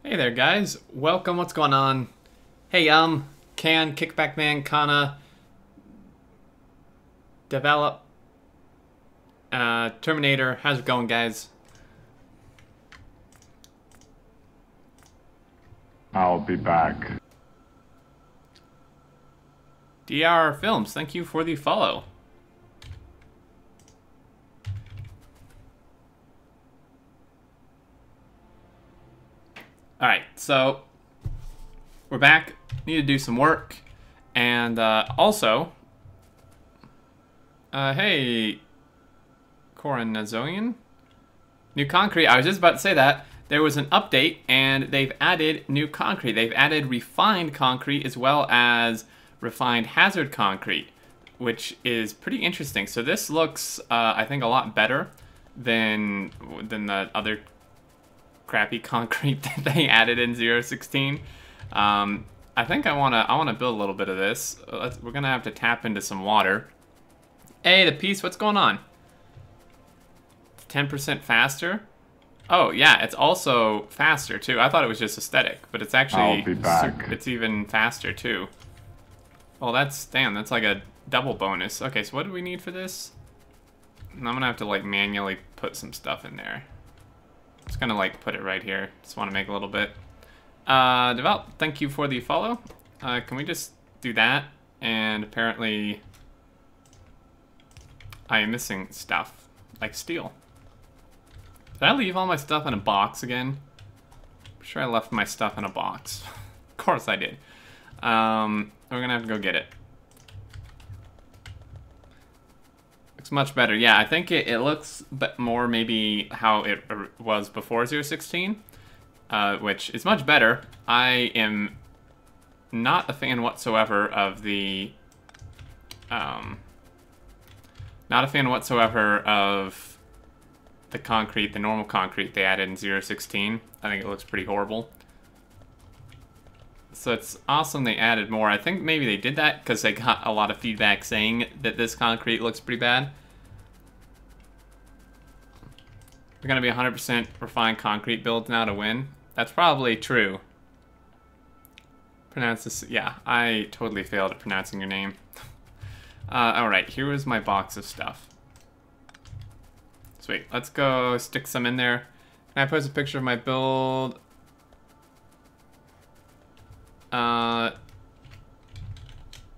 Hey there, guys. Welcome. What's going on? Hey, can Kickback Man kinda develop Terminator? How's it going, guys? I'll be back. DR Films, thank you for the follow. All right, so we're back. Need to do some work, and also, hey, Coronazonian, new concrete. I was just about to say that there was an update, and they've added new concrete. They've added refined concrete as well as refined hazard concrete, which is pretty interesting. So this looks, I think, a lot better than the other crappy concrete that they added in 016. I think I wanna build a little bit of this. We're gonna have to tap into some water. Hey, the piece, what's going on? 10% faster? Oh yeah, it's also faster too. I thought it was just aesthetic, but it's actually I'll be back. it's even faster too. Well, that's like a double bonus. Okay, so what do we need for this? I'm gonna have to like manually put some stuff in there. Just gonna like put it right here. Just want to make a little bit. Develop. Thank you for the follow. Can we just do that? And apparently, I am missing stuff like steel. Did I leave all my stuff in a box again? I'm sure I left my stuff in a box. Of course I did. We're gonna have to go get it. Looks much better. Yeah, I think it looks more maybe how it was before 016, which is much better. I am not a fan whatsoever of the... not a fan whatsoever of the concrete, the normal concrete they added in 016. I think it looks pretty horrible. So it's awesome they added more. I think maybe they did that because they got a lot of feedback saying that this concrete looks pretty bad. We're going to be 100% refined concrete builds now to win. That's probably true. Pronounce this... Yeah, I totally failed at pronouncing your name. Alright, here is my box of stuff. Sweet. Let's go stick some in there. Can I post a picture of my build?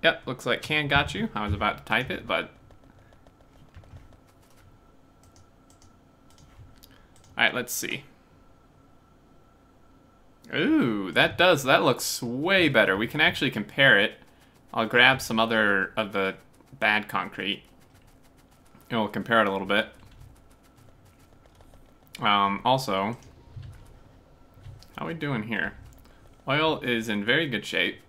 Yep, looks like Can got you. I was about to type it, but... Alright, let's see. Ooh, that looks way better. We can actually compare it. I'll grab some other of the bad concrete. And we'll compare it a little bit. Also, how are we doing here? Oil is in very good shape.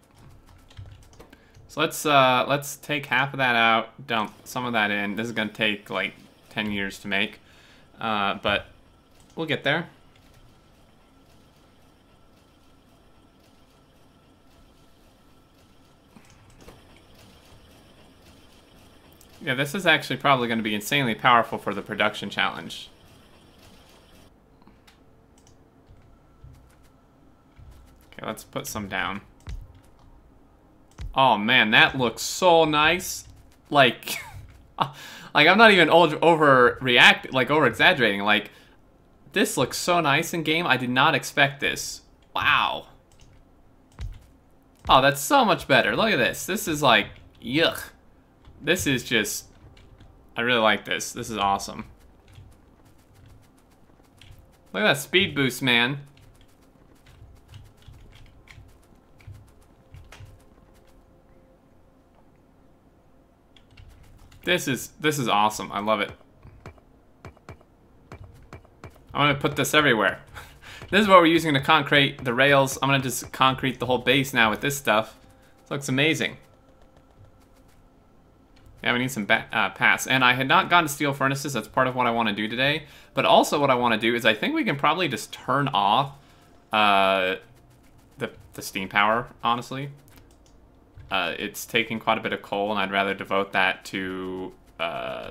So let's take half of that out, dump some of that in. This is gonna take like 10 years to make, but we'll get there. Yeah, this is actually probably going to be insanely powerful for the production challenge. Okay, let's put some down. Oh man, that looks so nice. Like, like I'm not even over exaggerating. Like, this looks so nice in game. I did not expect this. Wow. Oh, that's so much better. Look at this. This is like, yuck. This is just, I really like this. This is awesome. Look at that speed boost, man. This is awesome. I love it. I'm gonna put this everywhere. This is what we're using to concrete the rails. I'm gonna just concrete the whole base now with this stuff. This looks amazing. Yeah, we need some paths. And I had not gotten steel furnaces. That's part of what I want to do today. But also what I want to do is I think we can probably just turn off the steam power, honestly. It's taking quite a bit of coal, and I'd rather devote that to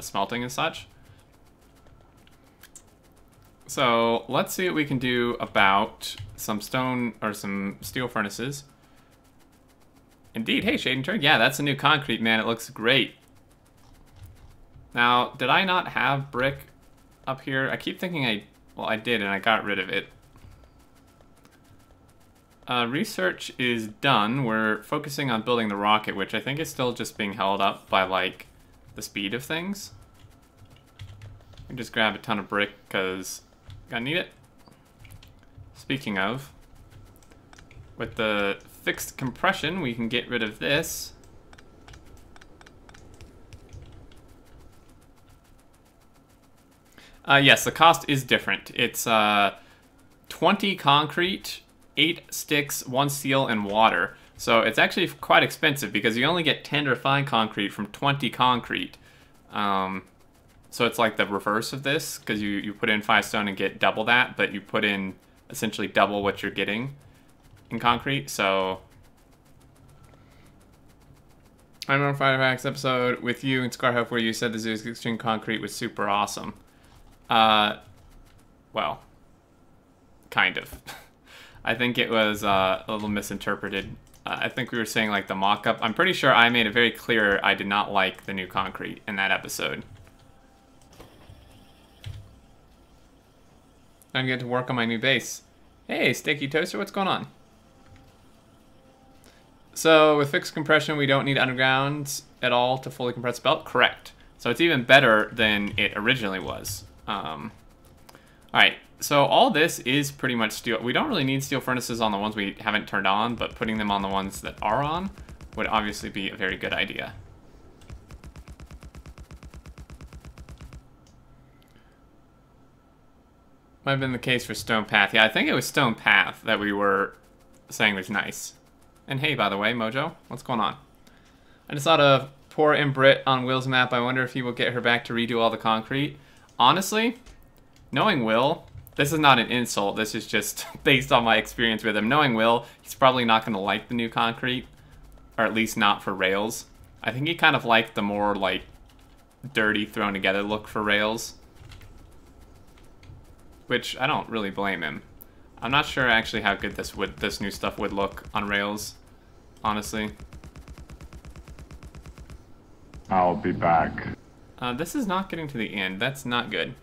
smelting and such. So let's see what we can do about some stone or some steel furnaces. Indeed, hey, Shade and Turn. Yeah, that's a new concrete, man. It looks great. Now, did I not have brick up here? I keep thinking well, I did, and I got rid of it. Research is done. We're focusing on building the rocket, which I think is still just being held up by, like, the speed of things. I just grab a ton of brick, because gonna need it. Speaking of, with the fixed compression, we can get rid of this. Yes, the cost is different. It's 20 concrete, 8 sticks, 1 steel, and water. So it's actually quite expensive because you only get 10 refined concrete from 20 concrete. So it's like the reverse of this, because you put in 5 stone and get double that, but you put in essentially double what you're getting in concrete. So I remember Firefacts episode with you and Scarhope where you said the Zeus Extreme Concrete was super awesome. Well, kind of. I think it was a little misinterpreted. I think we were saying like the mock-up. I'm pretty sure I made it very clear I did not like the new concrete in that episode. I'm going to get to work on my new base. Hey, Steaky Toaster, what's going on? So with fixed compression, we don't need undergrounds at all to fully compress the belt? Correct. So it's even better than it originally was. Alright, so all this is pretty much steel. We don't really need steel furnaces on the ones we haven't turned on, but putting them on the ones that are on would obviously be a very good idea. Might have been the case for Stone Path. Yeah, I think it was Stone Path that we were saying was nice. And hey, by the way, Mojo, what's going on? I just thought of poor Imbrit on Will's map. I wonder if he will get her back to redo all the concrete. Honestly, knowing Will, this is not an insult. This is just based on my experience with him. Knowing Will, he's probably not going to like the new concrete, or at least not for Rails. I think he kind of liked the more, like, dirty, thrown together look for Rails. Which I don't really blame him. I'm not sure actually how good this new stuff would look on Rails, honestly. I'll be back. This is not getting to the end. That's not good.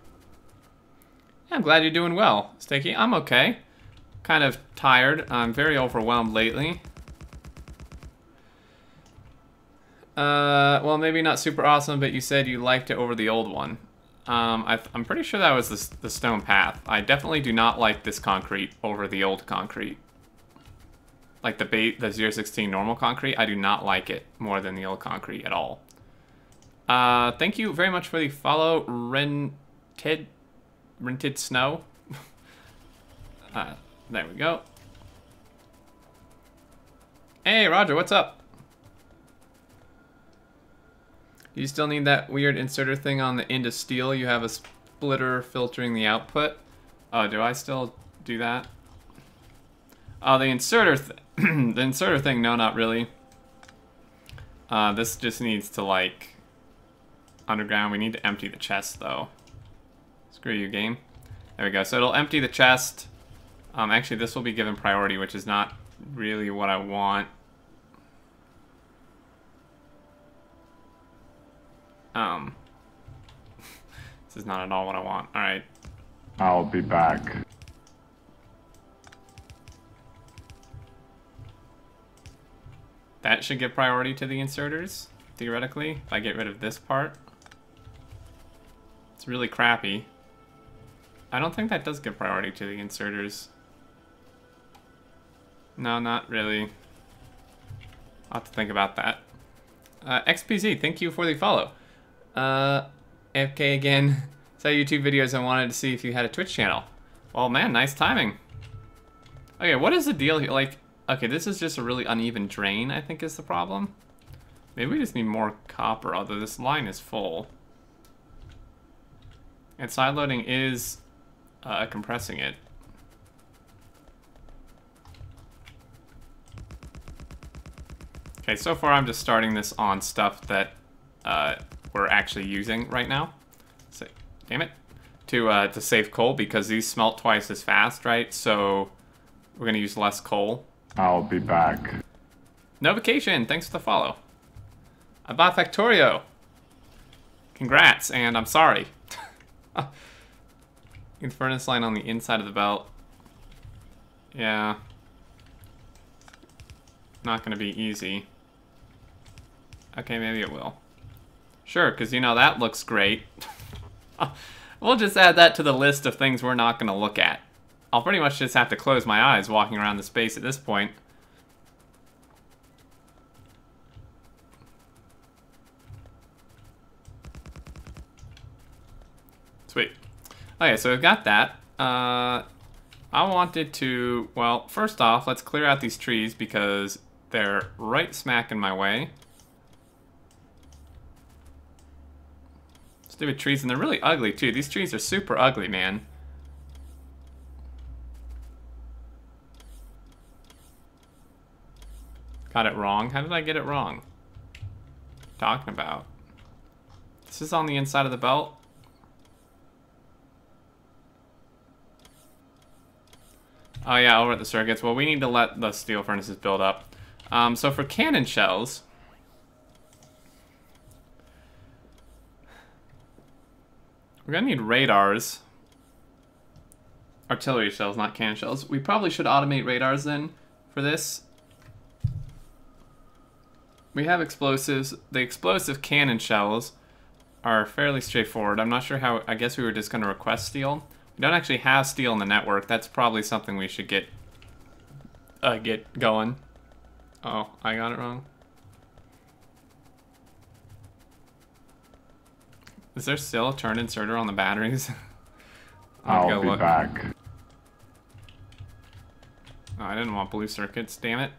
Yeah, I'm glad you're doing well, Steaky. I'm okay. Kind of tired. I'm very overwhelmed lately. Well, maybe not super awesome, but you said you liked it over the old one. I'm pretty sure that was the Stone Path. I definitely do not like this concrete over the old concrete. Like the 016 normal concrete, I do not like it more than the old concrete at all. Thank you very much for the follow, Rented Snow. There we go. Hey, Roger, what's up? You still need that weird inserter thing on the end of steel. You have a splitter filtering the output. Oh, do I still do that? Oh, the inserter the inserter thing, no, not really. This just needs to, like, underground. We need to empty the chest, though. Screw you, game. There we go. So it'll empty the chest. Actually, this will be given priority, which is not really what I want. This is not at all what I want. Alright. I'll be back. That should give priority to the inserters, theoretically, if I get rid of this part. It's really crappy. I don't think that does give priority to the inserters. No, not really. I'll have to think about that. XPZ, thank you for the follow. AFK again. Saw YouTube videos and wanted to see if you had a Twitch channel. Well, man, nice timing. Okay, what is the deal here? Like, okay, this is just a really uneven drain, I think is the problem. Maybe we just need more copper, although this line is full. And side loading is compressing it. Okay, so far I'm just starting this on stuff that we're actually using right now. So, damn it. to save coal because these smelt twice as fast, right? So we're gonna use less coal. I'll be back. Notification, thanks for the follow. I bought Factorio. Congrats, and I'm sorry. The furnace line on the inside of the belt. Yeah. Not gonna be easy. Okay, maybe it will. Sure, because you know, that looks great. We'll just add that to the list of things we're not gonna look at. I'll pretty much just have to close my eyes walking around the space at this point. Sweet. Okay, so we've got that. I wanted to, well, first off, let's clear out these trees because they're right smack in my way. Stupid trees, and they're really ugly too. These trees are super ugly, man. Got it wrong? How did I get it wrong? Talking about. This is on the inside of the belt. Oh yeah, over at the circuits. Well, we need to let the steel furnaces build up. So for cannon shells, we're gonna need radars. Artillery shells, not cannon shells. We probably should automate radars then for this. We have explosives. The explosive cannon shells are fairly straightforward. I'm not sure how, I guess we were just gonna request steel. We don't actually have steel in the network. That's probably something we should get going. Oh, I got it wrong. Is there still a turn inserter on the batteries? I'll be back. Oh, I didn't want blue circuits, damn it.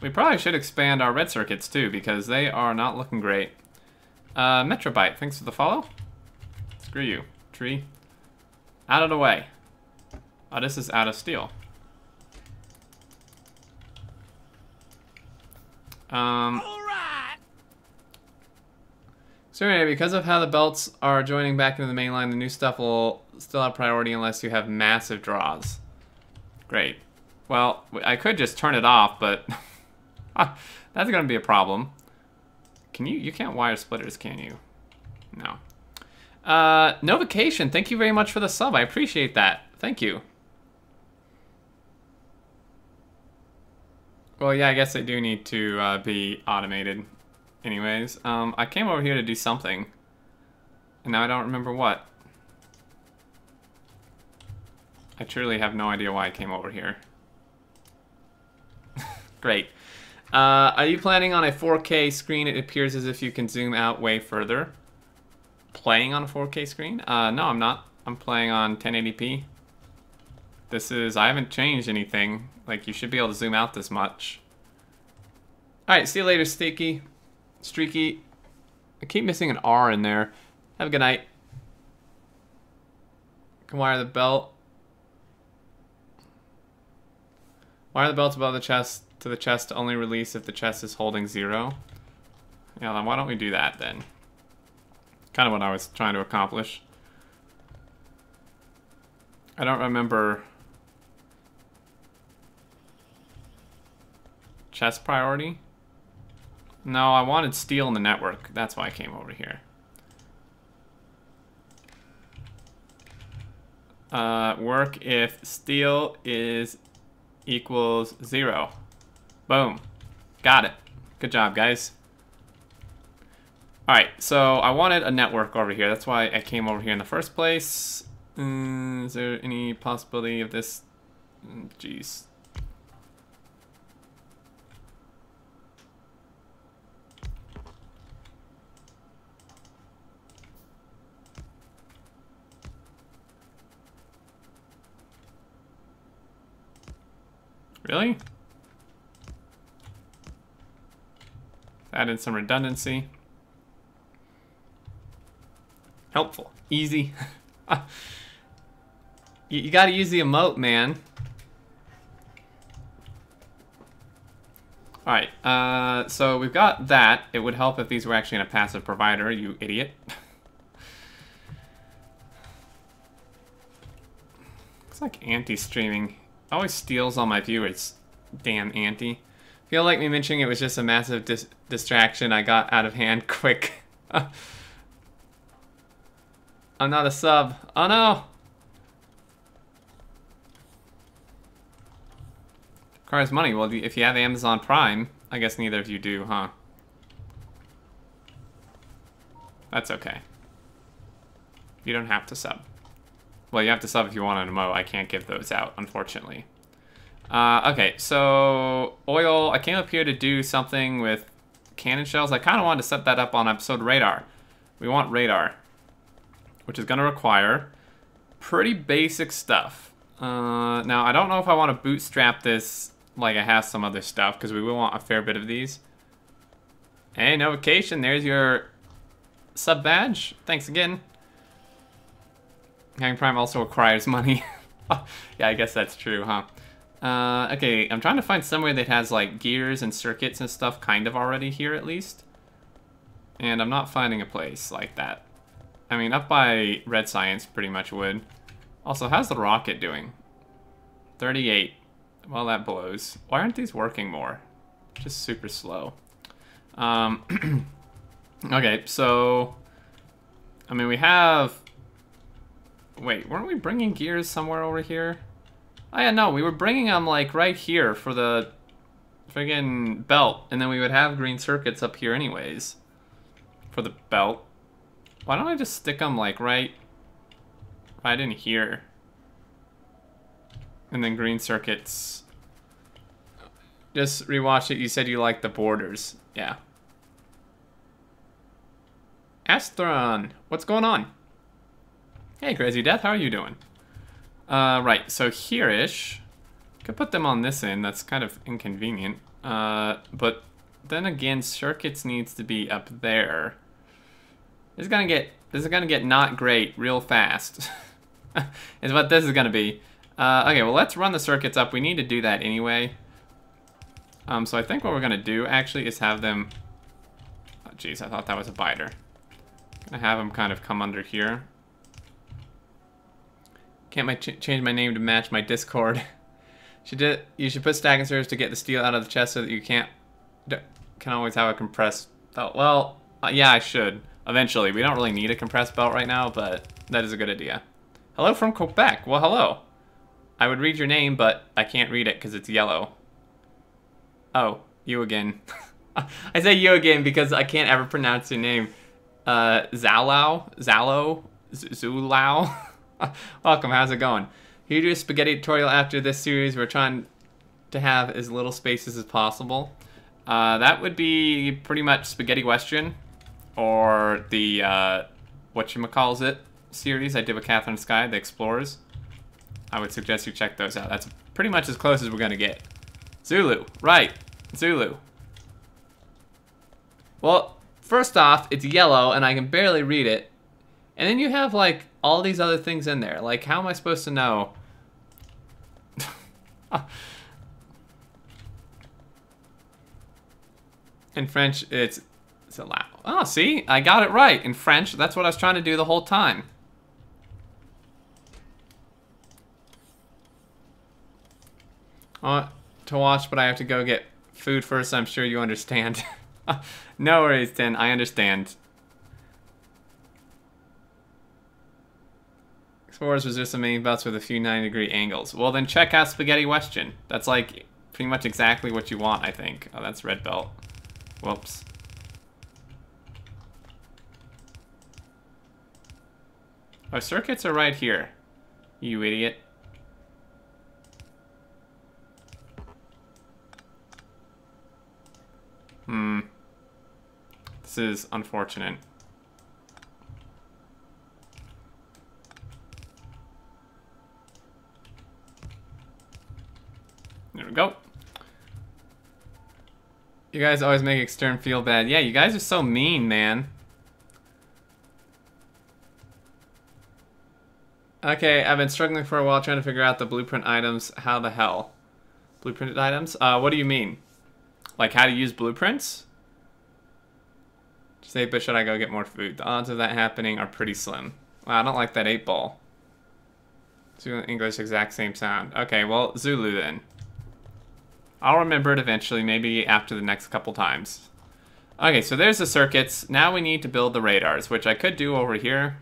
We probably should expand our red circuits too, because they are not looking great. Metrobyte, thanks for the follow. Screw you, tree. Out of the way. Oh, this is out of steel. Alright. So anyway, because of how the belts are joining back into the main line, the new stuff will still have priority unless you have massive draws. Great. Well, I could just turn it off, but that's gonna be a problem. Can you can't wire splitters, can you? No. Novication, thank you very much for the sub. I appreciate that. Thank you. Well, yeah, I guess they do need to be automated. Anyways, I came over here to do something, and now I don't remember what. I truly have no idea why I came over here. Great. Are you planning on a 4K screen? It appears as if you can zoom out way further. Playing on a 4K screen? No, I'm not. I'm playing on 1080p. This is, I haven't changed anything. Like, you should be able to zoom out this much. Alright, see you later, Streaky. I keep missing an R in there. Have a good night. Can wire the belt. Wire the belt above the chest to the chest to only release if the chest is holding 0. Yeah, then why don't we do that then? Kind of what I was trying to accomplish. I don't remember chest priority. No, I wanted steel in the network. That's why I came over here. Work if steel is equals 0. Boom. Got it. Good job, guys. Alright, so I wanted a network over here. That's why I came over here in the first place. Is there any possibility of this? Jeez. Really? Added some redundancy. Helpful. Easy. You gotta use the emote, man. Alright, so we've got that. It would help if these were actually in a passive provider, you idiot. Looks like Anti's streaming. Always steals all my viewers. Damn Anti. Feel like me mentioning it was just a massive distraction. I got out of hand quick. I'm not a sub. Oh no! Requires money. Well, if you have Amazon Prime, I guess neither of you do, huh? That's okay. You don't have to sub. Well, you have to sub if you want an emote. I can't give those out, unfortunately. Okay, so oil. I came up here to do something with cannon shells. I kind of wanted to set that up on episode radar. We want radar, which is going to require pretty basic stuff. Now, I don't know if I want to bootstrap this like I have some other stuff, because we will want a fair bit of these. Hey, notification. There's your sub badge. Thanks again. Having Prime also requires money. Yeah, I guess that's true, huh? Okay, I'm trying to find somewhere that has like gears and circuits and stuff kind of already here at least. And I'm not finding a place like that. I mean, up by Red Science pretty much would. Also, how's the rocket doing? 38. Well, that blows. Why aren't these working more? Just super slow. Okay, so... I mean, we have... Wait, weren't we bringing gears somewhere over here? Oh yeah, no, we were bringing them like right here for the friggin' belt, and then we would have green circuits up here anyways for the belt. Why don't I just stick them like right in here, and then green circuits. Just rewatch it. You said you liked the borders. Yeah. Astron, what's going on? Hey, Crazy Death, how are you doing? Right, so here-ish, could put them on this end, that's kind of inconvenient. But then again, circuits needs to be up there. This is gonna get not great real fast. Is what this is gonna be. Okay, well let's run the circuits up. We need to do that anyway. So I think what we're gonna do actually is have them. Oh, jeez, I thought that was a biter. Gonna have them kind of come under here. Can't change my name to match my Discord. You should put stack inserters to get the steel out of the chest so that you can always have a compressed belt. Well, yeah, I should. Eventually. We don't really need a compressed belt right now, but that is a good idea. Hello from Quebec. Well, hello. I would read your name, but I can't read it because it's yellow. Oh, you again. I say you again because I can't ever pronounce your name. Zalo? Zulao? Welcome, how's it going? Here do a spaghetti tutorial after this series. We're trying to have as little spaces as possible. That would be pretty much Spaghetti Western, or the, whatchamacallit series I did with Catherine Sky, the Explorers. I would suggest you check those out. That's pretty much as close as we're gonna get. Zulu, right, Zulu. Well, first off, it's yellow and I can barely read it. And then you have, like, all these other things in there. Like, how am I supposed to know? In French, it's allowed. Oh, see? I got it right. In French, that's what I was trying to do the whole time. I want to watch, but I have to go get food first. I'm sure you understand. No worries, Tin. I understand. Explorers was just a main belts with a few 90-degree angles. Well, then check out Spaghetti Western. That's like pretty much exactly what you want, I think. Oh, that's red belt. Whoops. Our circuits are right here. You idiot. This is unfortunate. There we go. You guys always make Extern feel bad. Yeah, you guys are so mean, man. Okay, I've been struggling for a while trying to figure out the blueprint items. How the hell? Blueprint items? What do you mean? Like how to use blueprints? Say, but should I go get more food? The odds of that happening are pretty slim. Wow, I don't like that 8-ball. Zulu and English, exact same sound. Okay, well, Zulu then. I'll remember it eventually, maybe after the next couple times. Okay, so there's the circuits. Now we need to build the radars, which I could do over here.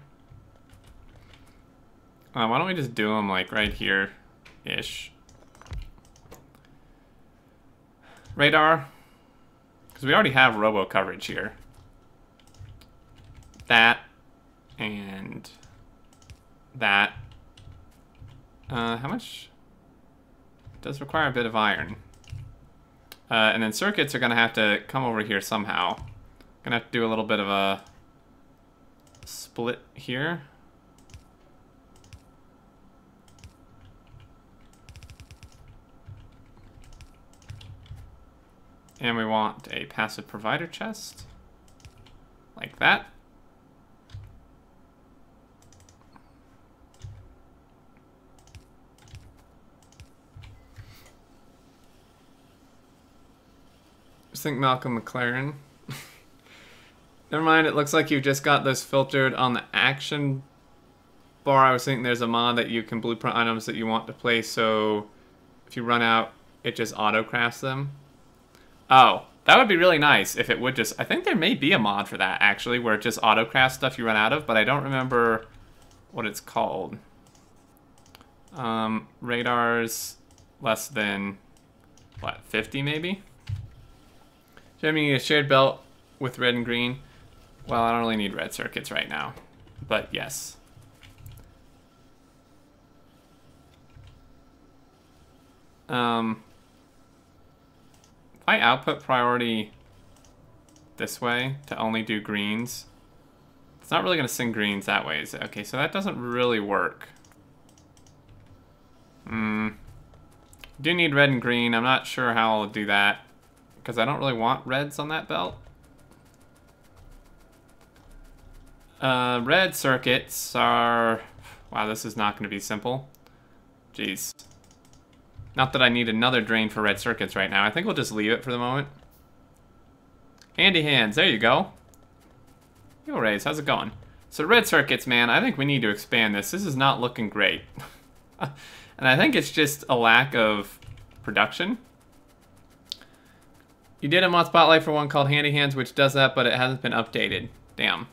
Why don't we just do them like right here-ish. Radar. Because we already have robo coverage here. That. And that. How much? It does require a bit of iron. And then circuits are going to have to come over here somehow. Going to have to do a little bit of a split here. And we want a passive provider chest. Like that. Just think Malcolm McLaren. Never mind, it looks like you just got those filtered on the action bar. I was thinking there's a mod that you can blueprint items that you want to place, so if you run out, it just auto-crafts them. Oh, that would be really nice if it would just... I think there may be a mod for that, actually, where it just auto-crafts stuff you run out of, but I don't remember what it's called. Radars less than, what, 50 maybe? So I mean, a shared belt with red and green. Well, I don't really need red circuits right now, but yes. If I output priority this way to only do greens, it's not really going to send greens that way, is it? Okay, so that doesn't really work. Do need red and green. I'm not sure how I'll do that, because I don't really want reds on that belt. Red circuits are... Wow, this is not going to be simple. Jeez. Not that I need another drain for red circuits right now. I think we'll just leave it for the moment. Handy hands, there you go. Yo, Rays, how's it going? So red circuits, man, I think we need to expand this. This is not looking great. And I think it's just a lack of production. You did a mod spotlight for one called Handy Hands, which does that, but it hasn't been updated. Damn.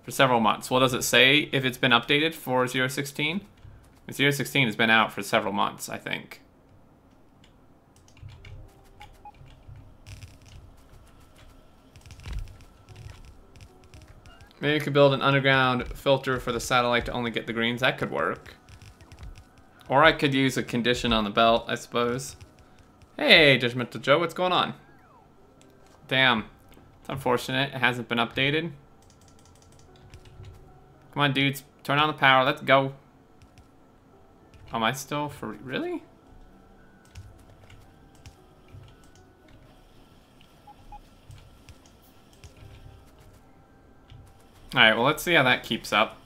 For several months. Well, does it say if it's been updated for 0.16? 0.16 has been out for several months, I think. Maybe you could build an underground filter for the satellite to only get the greens. That could work. Or I could use a condition on the belt, I suppose. Hey, Judgmental Joe, what's going on? Damn. It's unfortunate. It hasn't been updated. Come on, dudes. Turn on the power. Let's go. Am I still for... Really? Alright, well, let's see how that keeps up.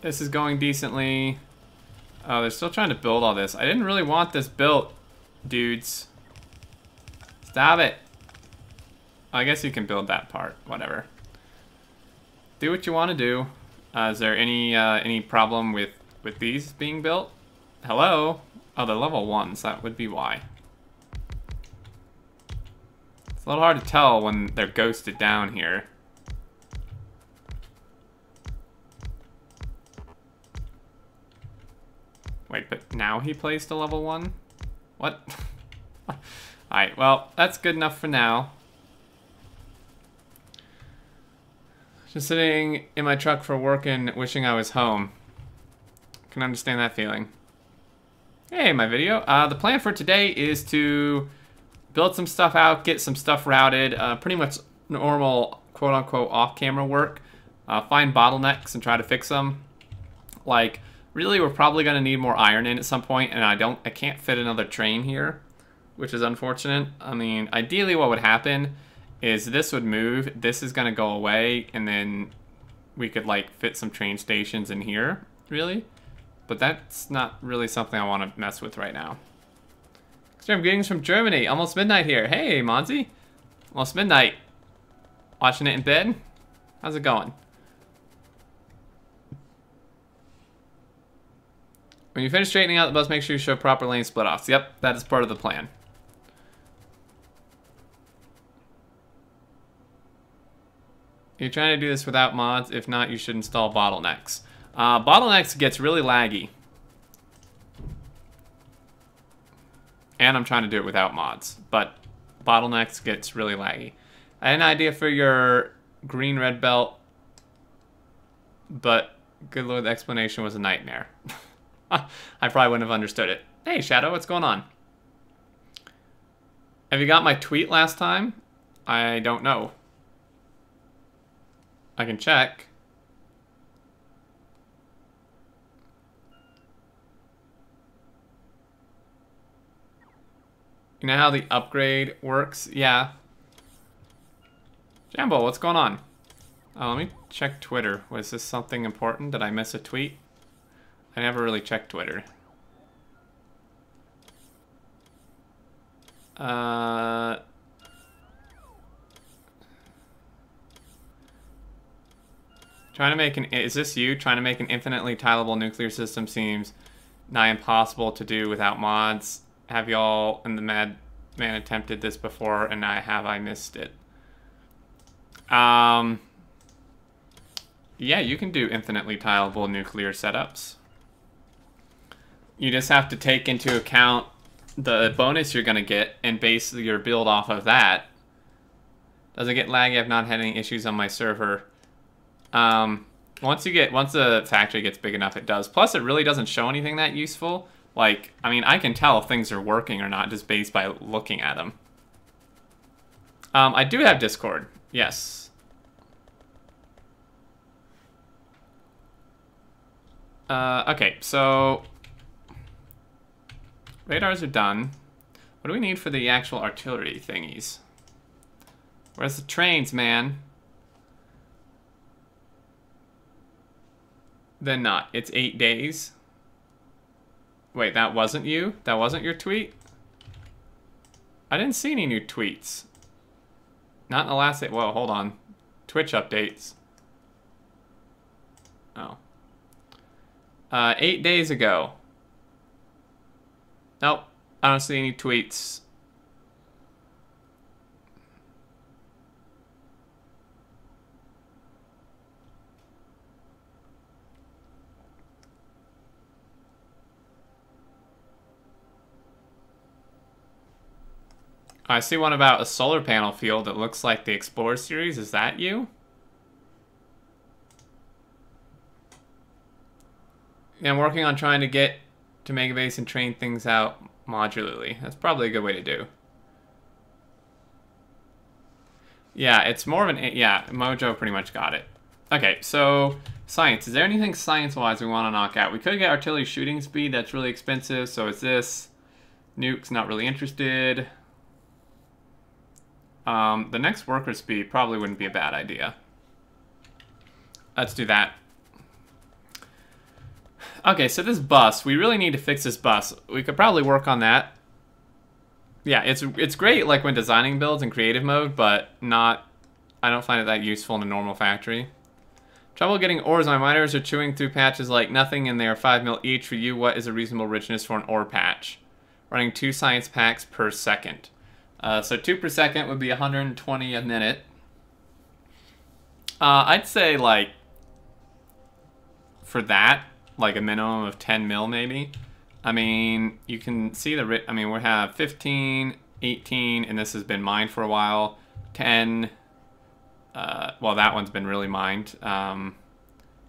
This is going decently. Oh, they're still trying to build all this. I didn't really want this built, dudes. Stop it. I guess you can build that part. Whatever. Do what you want to do. Is there any problem with these being built? Hello? Oh, they're level 1s. That would be why. It's a little hard to tell when they're ghosted down here. Wait, but now he placed a level 1? What? Alright, well, that's good enough for now. Just sitting in my truck for work and wishing I was home. Can understand that feeling. Hey, my video. The plan for today is to build some stuff out, get some stuff routed, pretty much normal quote-unquote off-camera work. Find bottlenecks and try to fix them. Like, really, we're probably going to need more iron in at some point, and I can't fit another train here, which is unfortunate. I mean, ideally what would happen is this would move, this is going to go away, and then we could, like, fit some train stations in here, really. But that's not really something I want to mess with right now. Extreme greetings from Germany. Almost midnight here. Hey, Monzi. Almost midnight. Watching it in bed? How's it going? When you finish straightening out the bus, make sure you show proper lane split-offs. Yep, that is part of the plan. You're trying to do this without mods. If not, you should install bottlenecks. Bottlenecks gets really laggy. And I'm trying to do it without mods. But bottlenecks gets really laggy. I had an idea for your green-red belt. But good lord, the explanation was a nightmare. I probably wouldn't have understood it. Hey, Shadow, what's going on? Have you got my tweet last time? I don't know. I can check. You know how the upgrade works? Yeah. Jambo, what's going on? Oh, let me check Twitter. Was this something important? Did I miss a tweet? I never really checked Twitter. Trying to make an... Is this you? Trying to make an infinitely tileable nuclear system seems nigh impossible to do without mods. Have y'all and the Mad Man attempted this before, and I missed it? Yeah, you can do infinitely tileable nuclear setups. You just have to take into account the bonus you're going to get and base your build off of that. Does it get laggy? I've not had any issues on my server. Once the factory gets big enough, it does. Plus, it really doesn't show anything that useful. Like, I mean, I can tell if things are working or not just based by looking at them. I do have Discord. Yes. Okay, so radars are done. What do we need for the actual artillery thingies? Where's the trains, man? Then not. It's 8 days. Wait, that wasn't you? That wasn't your tweet? I didn't see any new tweets. Not in the last 8. Whoa, hold on. Twitch updates. Oh. 8 days ago. Nope. I don't see any tweets. I see one about a solar panel field that looks like the Explorer series. Is that you? Yeah, I'm working on trying to get to Megabase and train things out modularly. That's probably a good way to do. Yeah, it's more of an... Yeah, Mojo pretty much got it. Okay, so science. Is there anything science-wise we want to knock out? We could get artillery shooting speed. That's really expensive. So is this. Nuke's not really interested. The next worker speed probably wouldn't be a bad idea. Let's do that. Okay, so this bus, we really need to fix this bus. We could probably work on that. Yeah, it's great like when designing builds in creative mode, but not... I don't find it that useful in a normal factory. Trouble getting ores. My miners are chewing through patches like nothing, and they are 5 mil each. For you, what is a reasonable richness for an ore patch? Running 2 science packs per second. So 2 per second would be 120 a minute. I'd say, like, for that, like a minimum of 10 mil maybe. I mean, you can see the... I mean, we have 15, 18, and this has been mined for a while. 10... well, that one's been really mined.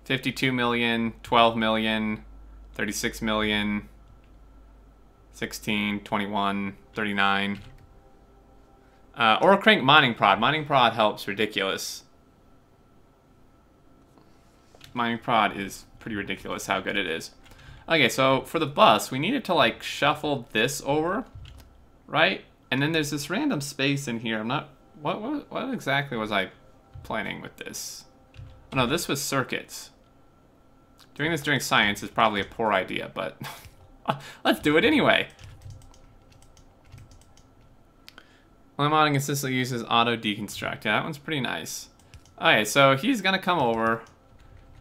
52 million, 12 million, 36 million, 16, 21, 39... or crank mining prod. Mining prod helps ridiculous. Mining prod is pretty ridiculous how good it is. Okay, so for the bus, we needed to like shuffle this over, right? And then there's this random space in here. I'm not... What exactly was I planning with this? Oh no, this was circuits. Doing this during science is probably a poor idea, but let's do it anyway. Only modding consistently uses auto deconstruct. Yeah, that one's pretty nice. Okay, so he's gonna come over.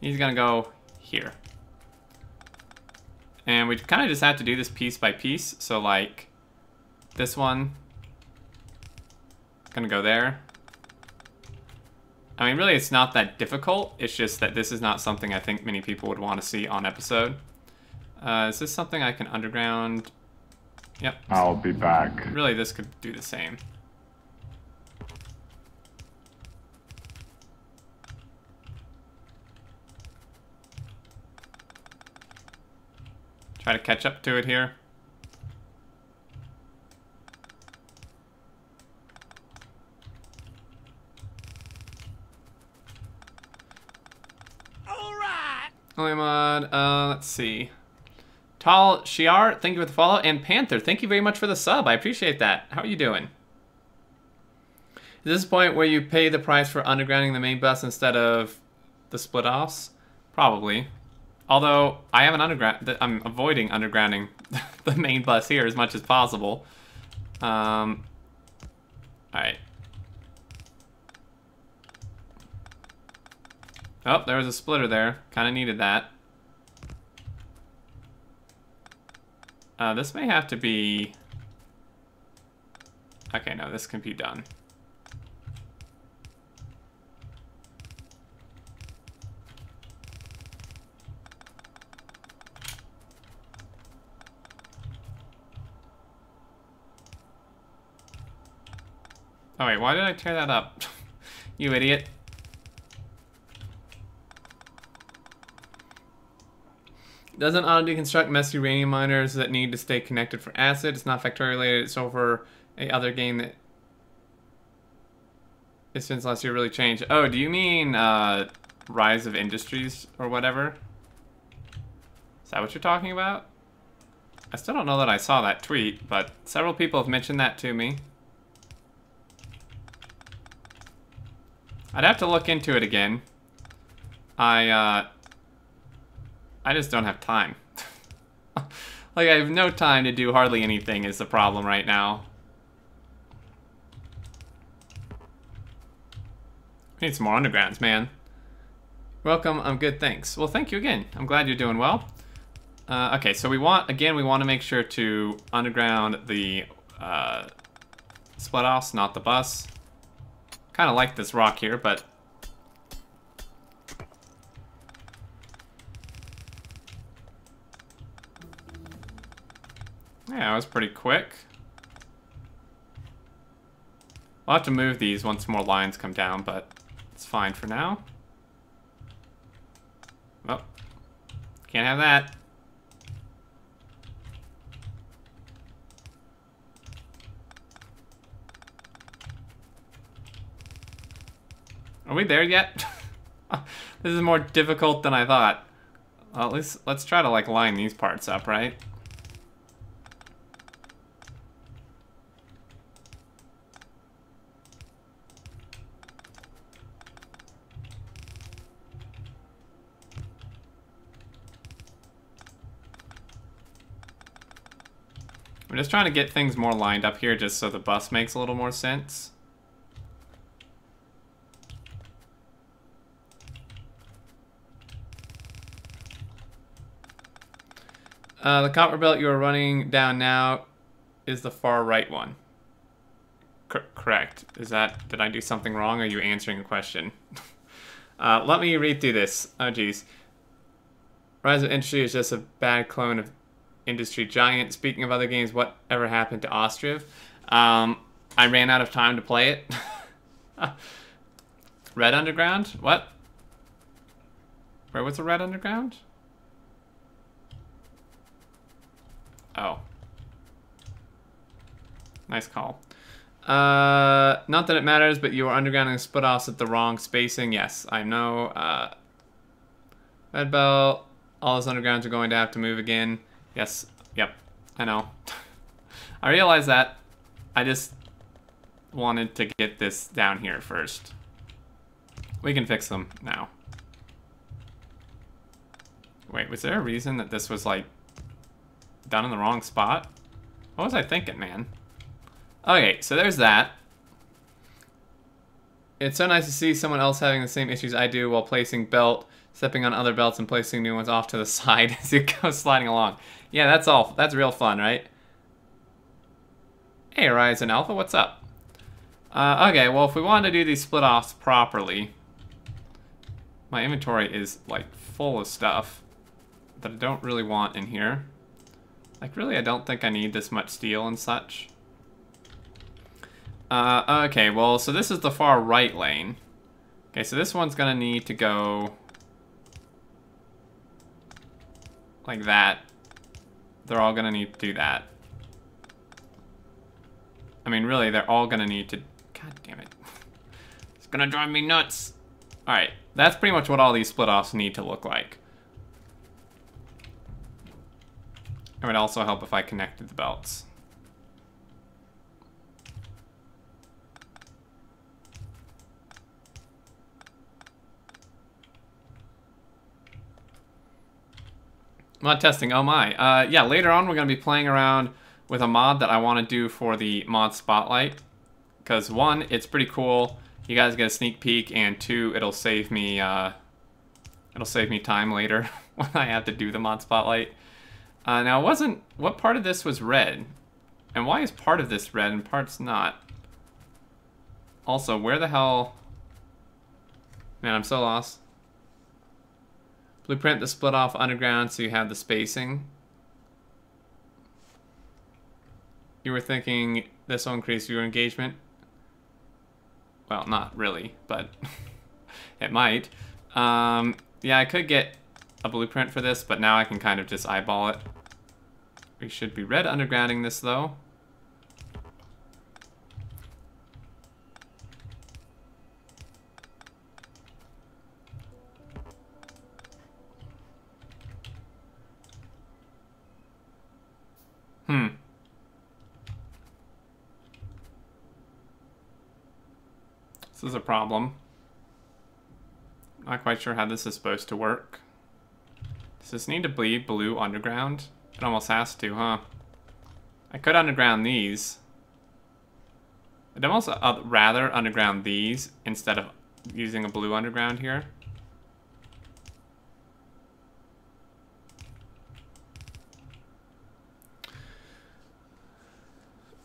He's gonna go here. And we kind of just have to do this piece by piece. So like this one, gonna go there. I mean, really, it's not that difficult. It's just that this is not something I think many people would want to see on episode. Is this something I can underground? Yep. I'll be back. Really, this could do the same. Try to catch up to it here. Only mod, let's see. Tal Shiar, thank you for the follow, and Panther, thank you very much for the sub. I appreciate that. How are you doing? Is this the point where you pay the price for undergrounding the main bus instead of the split-offs? Probably. Although, I have an underground, I'm avoiding undergrounding the main bus here as much as possible. Alright. Oh, there was a splitter there. Kind of needed that. This may have to be... Okay, no, this can be done. Oh wait, why did I tear that up? You idiot. Doesn't auto deconstruct messy uranium miners that need to stay connected for acid. It's not Factorio related. It's over a other game that since last year really changed. Oh, do you mean Rise of Industries or whatever? Is that what you're talking about? I still don't know that I saw that tweet, but several people have mentioned that to me. I'd have to look into it again. I just don't have time. Like, I have no time to do hardly anything is the problem right now. I need some more undergrounds, man. Welcome, I'm good, thanks. Well, thank you again. I'm glad you're doing well. Okay, so we want to make sure to underground the split-offs, not the bus. Kind of like this rock here, but... Yeah, that was pretty quick. We'll have to move these once more lines come down, but it's fine for now. Oh, can't have that. Are we there yet? This is more difficult than I thought. Well, at least let's try to like line these parts up, right? I'm just trying to get things more lined up here just so the bus makes a little more sense. The copper belt you are running down now is the far right one. Correct. Is that, did I do something wrong or are you answering a question? Let me read through this. Oh geez. Rise of Industry is just a bad clone of Industry Giant. Speaking of other games, whatever happened to Ostriv? I ran out of time to play it. Red Underground? What? Where was the Red Underground? Oh. Nice call. Not that it matters, but you are undergrounding split-offs at the wrong spacing. Yes, I know. Red Belt, all those undergrounds are going to have to move again. Yes, yep, I know. I realize that. I just wanted to get this down here first. We can fix them now. Wait, was there a reason that this was like done in the wrong spot? What was I thinking, man? Okay, so there's that. It's so nice to see someone else having the same issues I do while placing belt Stepping on other belts and placing new ones off to the side as you go sliding along. Yeah, that's all. That's real fun, right? Hey, Horizon Alpha, what's up? Okay, well, if we wanted to do these split-offs properly, my inventory is, like, full of stuff that I don't really want in here. Like, really, I don't think I need this much steel and such. Okay, well, so this is the far right lane. Okay, so this one's gonna need to go like that. They're all gonna need to do that. I mean, really, they're all gonna need to... God damn it. It's gonna drive me nuts. Alright, that's pretty much what all these split-offs need to look like. It would also help if I connected the belts. Mod testing, oh my. Yeah, later on we're going to be playing around with a mod that I want to do for the mod spotlight. Because one, it's pretty cool. You guys get a sneak peek, and two, it'll save me time later when I have to do the mod spotlight. Now, it wasn't... What part of this was red? And why is part of this red and part's not? Also, where the hell... Man, I'm so lost. Blueprint the split off underground so you have the spacing. You were thinking this will increase your engagement? Well, not really, but it might. Yeah, I could get a blueprint for this, but now I can kind of just eyeball it. We should be red undergrounding this, though. This is a problem. Not quite sure how this is supposed to work. Does this need to be blue underground? It almost has to, huh? I could underground these. I'd almost rather underground these instead of using a blue underground here.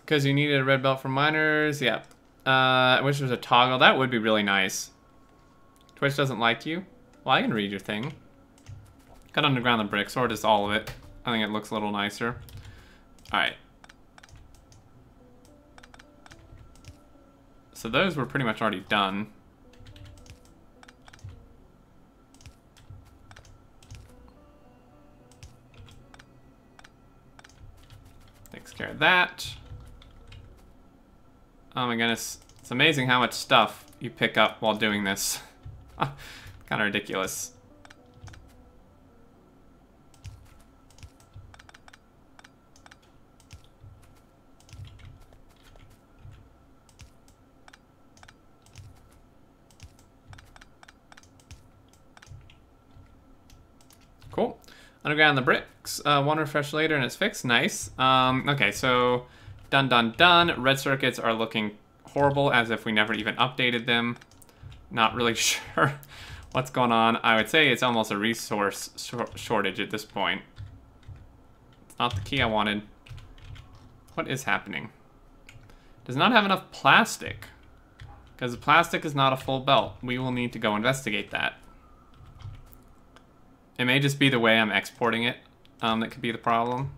Because you needed a red belt for miners, yeah. I wish there was a toggle. That would be really nice. Twitch doesn't like you? Well, I can read your thing. Cut underground the bricks, or just all of it. I think it looks a little nicer. Alright. So those were pretty much already done. Takes care of that. Oh my goodness. It's amazing how much stuff you pick up while doing this. Kind of ridiculous. Cool. Underground the bricks. One refresh later and it's fixed. Nice. Okay, so... Done, done, done. Red circuits are looking horrible, as if we never even updated them. Not really sure what's going on. I would say it's almost a resource shortage at this point. It's not the key I wanted. What is happening? Does not have enough plastic. Because the plastic is not a full belt. We will need to go investigate that. It may just be the way I'm exporting it that could be the problem.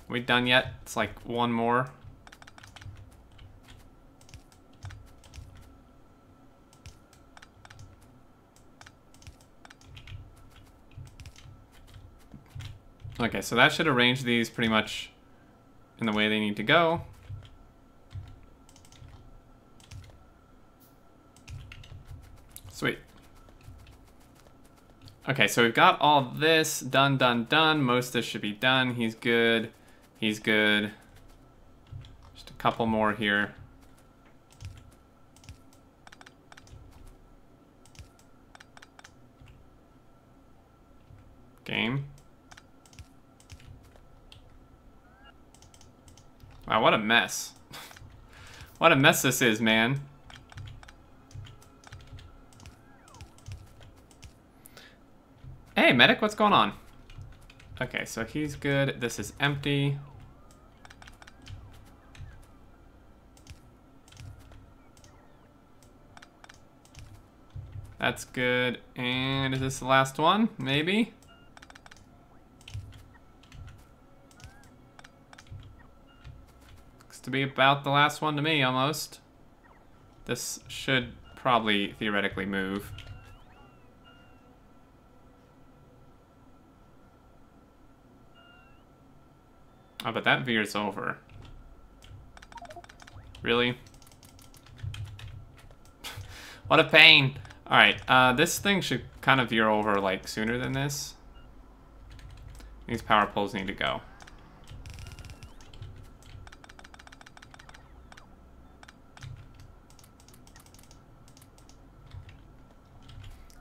We done yet? It's like one more. Okay, so that should arrange these pretty much in the way they need to go. Sweet. Okay, so we've got all this done, done, done. Most of this should be done. He's good. He's good. Just a couple more here. Game. Wow, what a mess. What a mess this is, man. Hey, medic, what's going on? Okay, so he's good. This is empty. That's good. And is this the last one? Maybe? Looks to be about the last one to me, almost. This should probably theoretically move. Oh, but that veers over. Really? What a pain. Alright, this thing should kind of veer over, like, sooner than this. These power poles need to go.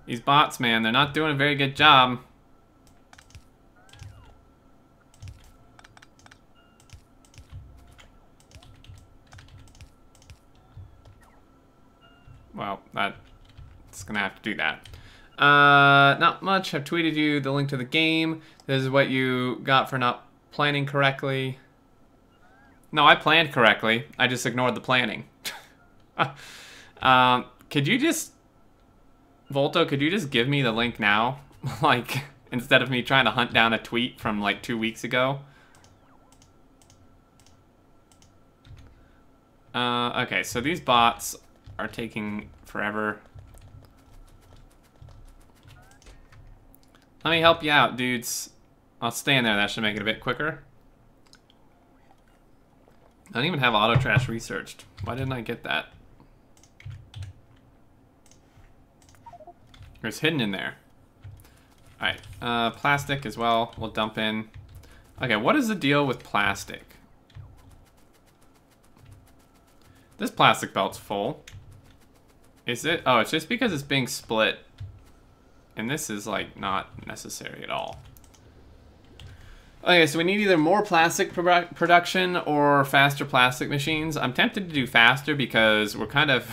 These bots, man, they're not doing a very good job. Well, that's gonna have to do that. Not much. I've tweeted you the link to the game. This is what you got for not planning correctly. No, I planned correctly. I just ignored the planning. Could you just... Volto, could you just give me the link now? Like, instead of me trying to hunt down a tweet from like 2 weeks ago. Okay, so these bots are taking forever. Let me help you out, dudes. I'll stay in there. That should make it a bit quicker. I don't even have auto trash researched. Why didn't I get that? It's hidden in there. Alright, plastic as well. We'll dump in. Okay, what is the deal with plastic? This plastic belt's full. Is it? Oh, it's just because it's being split. And this is, like, not necessary at all. Okay, so we need either more plastic production or faster plastic machines. I'm tempted to do faster because we're kind of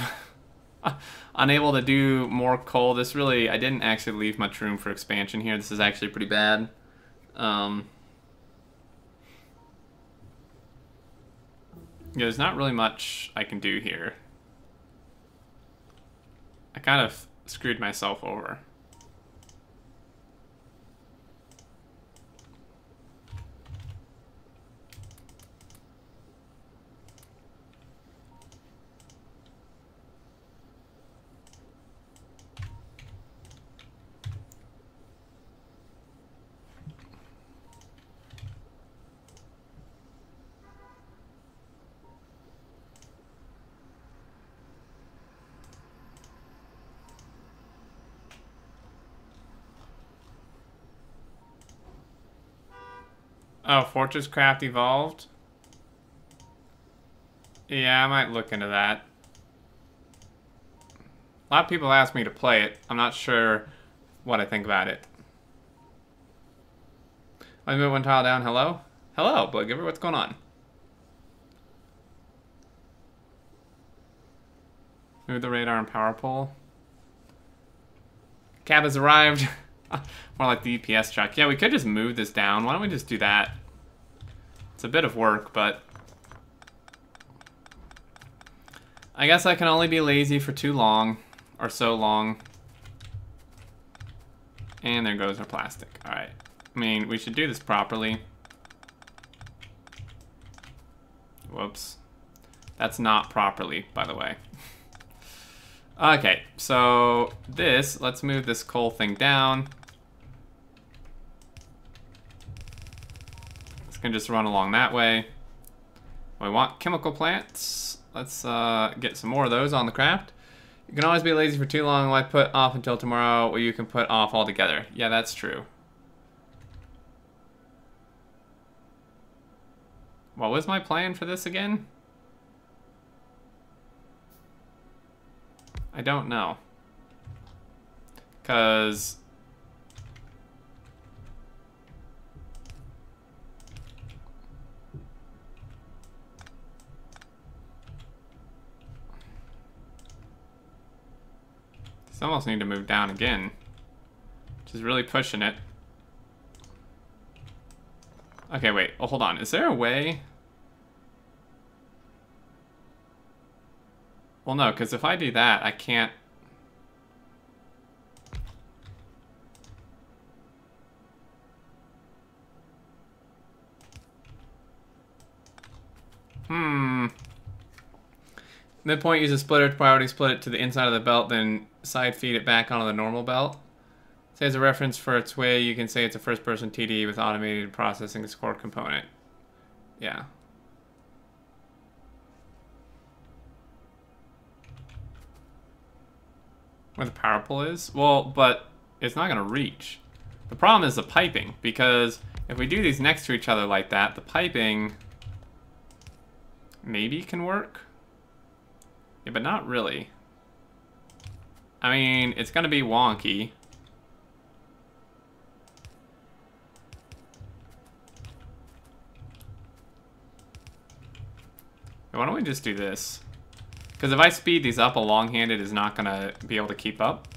unable to do more coal. This really, I didn't actually leave much room for expansion here. This is actually pretty bad. Yeah, there's not really much I can do here. I kind of screwed myself over. Oh, Fortress Craft evolved? Yeah, I might look into that. A lot of people ask me to play it. I'm not sure what I think about it. Let me move one tile down. Hello? Hello, Bloodgiver. What's going on? Move the radar and power pole. Cab has arrived. More like the EPS truck. Yeah, we could just move this down. Why don't we just do that? It's a bit of work, but... I guess I can only be lazy for too long. Or so long. And there goes our plastic. Alright. I mean, we should do this properly. Whoops. That's not properly, by the way. Okay, so this, let's move this coal thing down. It's gonna just run along that way. We want chemical plants. Let's get some more of those on the craft. You can always be lazy for too long. Why put off until tomorrow or you can put off altogether? Yeah, that's true. What was my plan for this again? I don't know. Because... This almost need to move down again. Which is really pushing it. Okay, wait. Oh, hold on. Is there a way? Well, no, because if I do that, I can't... Midpoint uses splitter to priority split it to the inside of the belt, then side feed it back onto the normal belt. Say as a reference for its way, you can say it's a first-person TD with automated processing as core component. Yeah. Where the power pull is? Well, but it's not going to reach. The problem is the piping, because if we do these next to each other like that, the piping maybe can work. Yeah, but not really. I mean, it's going to be wonky. Why don't we just do this? Because if I speed these up, a long-handed is not going to be able to keep up.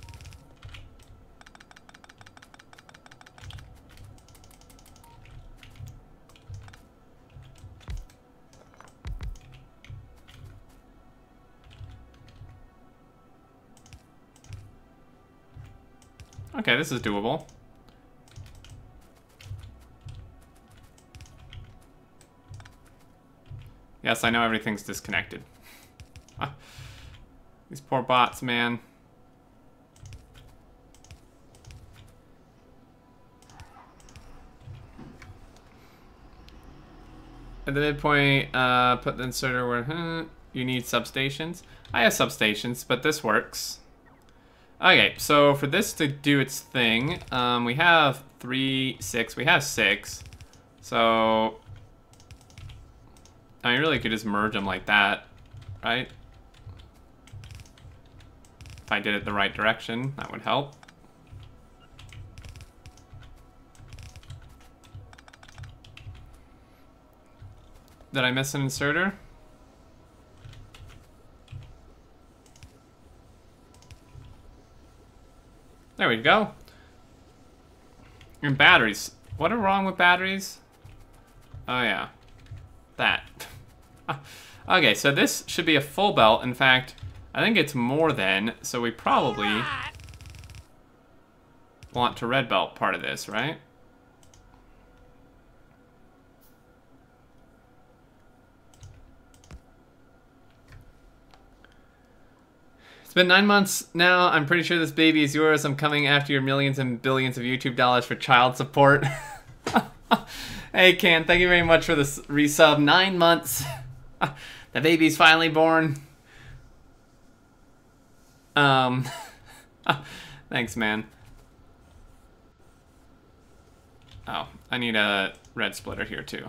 Okay, this is doable. Yes, I know everything's disconnected. These poor bots, man. At the midpoint, put the inserter where you need substations. I have substations, but this works. Okay, so for this to do its thing, we have 3, 6. We have 6. So, I mean, really could just merge them like that, right? If I did it the right direction, that would help. Did I miss an inserter? There we go. And batteries. What are wrong with batteries? Oh yeah. That. Okay, so this should be a full belt. In fact, I think it's more than, so we probably want to red belt part of this, right? It's been 9 months now. I'm pretty sure this baby is yours. I'm coming after your millions and billions of YouTube dollars for child support. Hey, Ken, thank you very much for this resub. 9 months. The baby's finally born. Thanks, man. Oh, I need a red splitter here, too.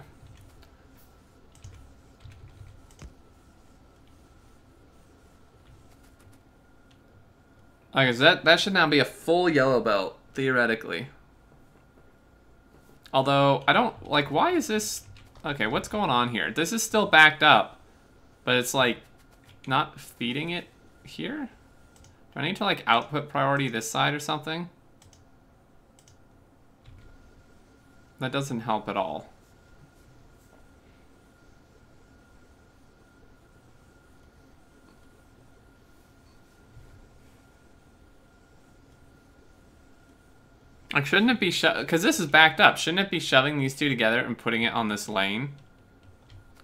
Okay, so that should now be a full yellow belt, theoretically. Although, I don't, like, why is this... Okay, what's going on here? This is still backed up, but it's, like, not feeding it here? Do I need to, like, output priority this side or something? That doesn't help at all. Like, shouldn't it be because this is backed up. Shouldn't it be shoving these two together and putting it on this lane?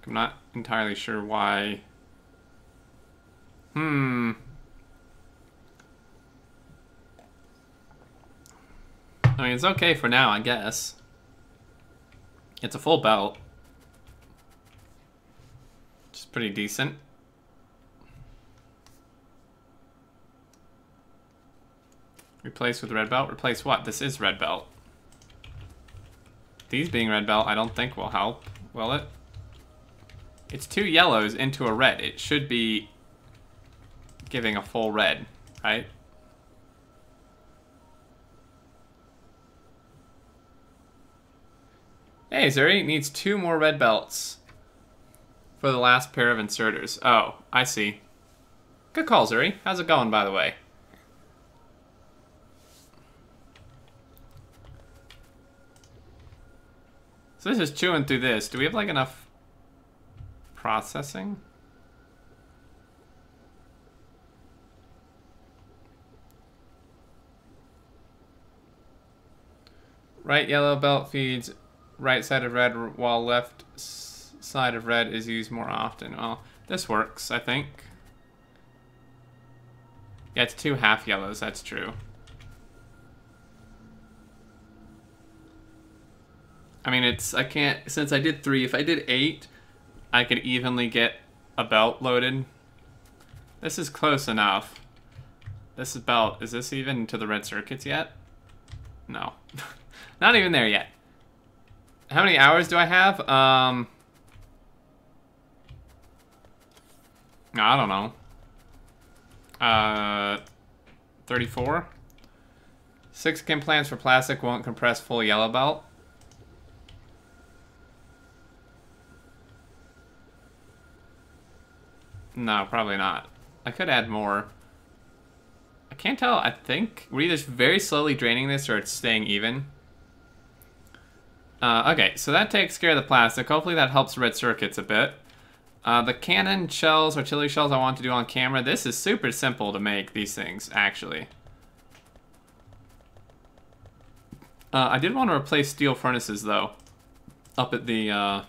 I'm not entirely sure why. I mean, it's okay for now, I guess. It's a full belt. Which is pretty decent. Replace with red belt? Replace what? This is red belt. These being red belt, I don't think will help, will it? It's 2 yellows into a red. It should be giving a full red, right? Hey, Zuri needs 2 more red belts for the last pair of inserters. Oh, I see. Good call, Zuri. How's it going, by the way? So this is chewing through this. Do we have like enough processing? Right yellow belt feeds right side of red, while left side of red is used more often. Well, this works, I think. Yeah, it's 2 half yellows, that's true. I mean, I can't, since I did 3, if I did 8, I could evenly get a belt loaded. This is close enough. This is belt, is this even to the red circuits yet? No. Not even there yet. How many hours do I have? I don't know. 34? 6 chem plants for plastic won't compress full yellow belt. No, probably not. I could add more. I can't tell. I think we're either very slowly draining this or it's staying even. Okay, so that takes care of the plastic. Hopefully that helps red circuits a bit. The cannon shells, artillery shells I want to do on camera. This is super simple to make, these things, actually. I did want to replace steel furnaces, though. Up at the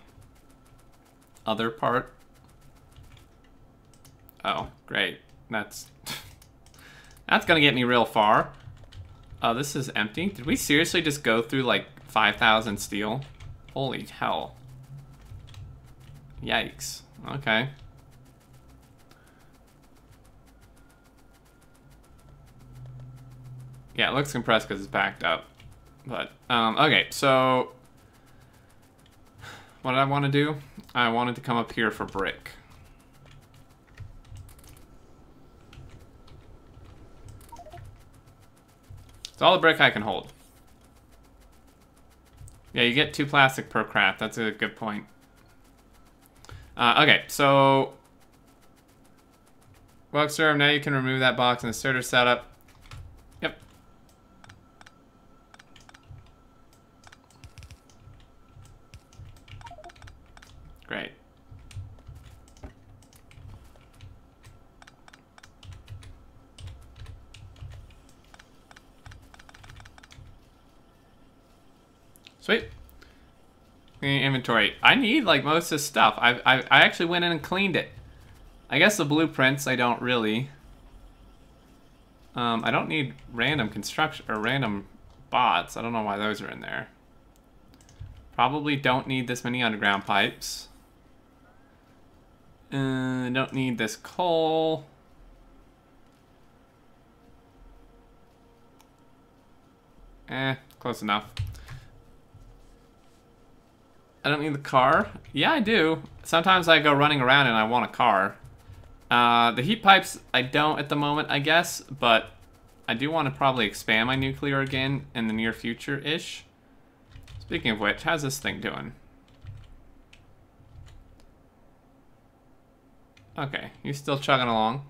other part. Oh, great. That's gonna get me real far. Oh, this is empty. Did we seriously just go through like 5,000 steel? Holy hell. Yikes. Okay. Yeah, it looks compressed because it's backed up. But, okay, so what did I want to do? I wanted to come up here for brick. It's all the brick I can hold. Yeah, you get 2 plastic per craft. That's a good point. Okay, so box serve. Now you can remove that box in the starter setup. Yep. Great. Sweet. Inventory. I need like most of this stuff. I actually went in and cleaned it. I guess the blueprints I don't really. I don't need random construction or random bots. I don't know why those are in there. Probably don't need this many underground pipes. Don't need this coal. Close enough. I don't need the car. Yeah, I do. Sometimes I go running around and I want a car. The heat pipes, I don't at the moment, I guess, but I do want to probably expand my nuclear again in the near future-ish. Speaking of which, how's this thing doing? Okay, he's still chugging along.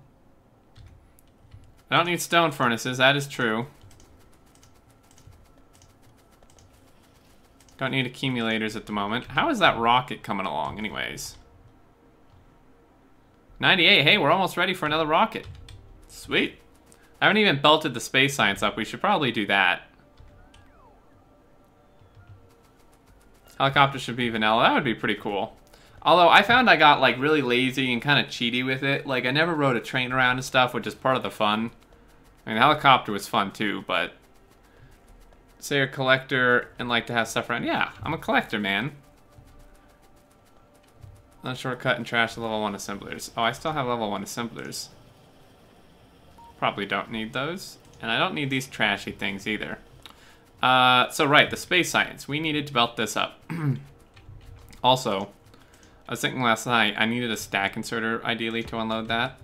I don't need stone furnaces, that is true. Don't need accumulators at the moment. How is that rocket coming along anyways? 98, hey, we're almost ready for another rocket. Sweet. I haven't even belted the space science up. We should probably do that. Helicopter should be vanilla. That would be pretty cool. Although I found I got like really lazy and kind of cheaty with it. Like I never rode a train around and stuff, which is part of the fun. I mean, the helicopter was fun too, but say you're a collector and like to have stuff around. Yeah, I'm a collector, man. Not shortcut and trash the level 1 assemblers. Oh, I still have level 1 assemblers. Probably don't need those. And I don't need these trashy things either. So right, the space science. We needed to belt this up. Also, I was thinking last night, I needed a stack inserter, ideally, to unload that.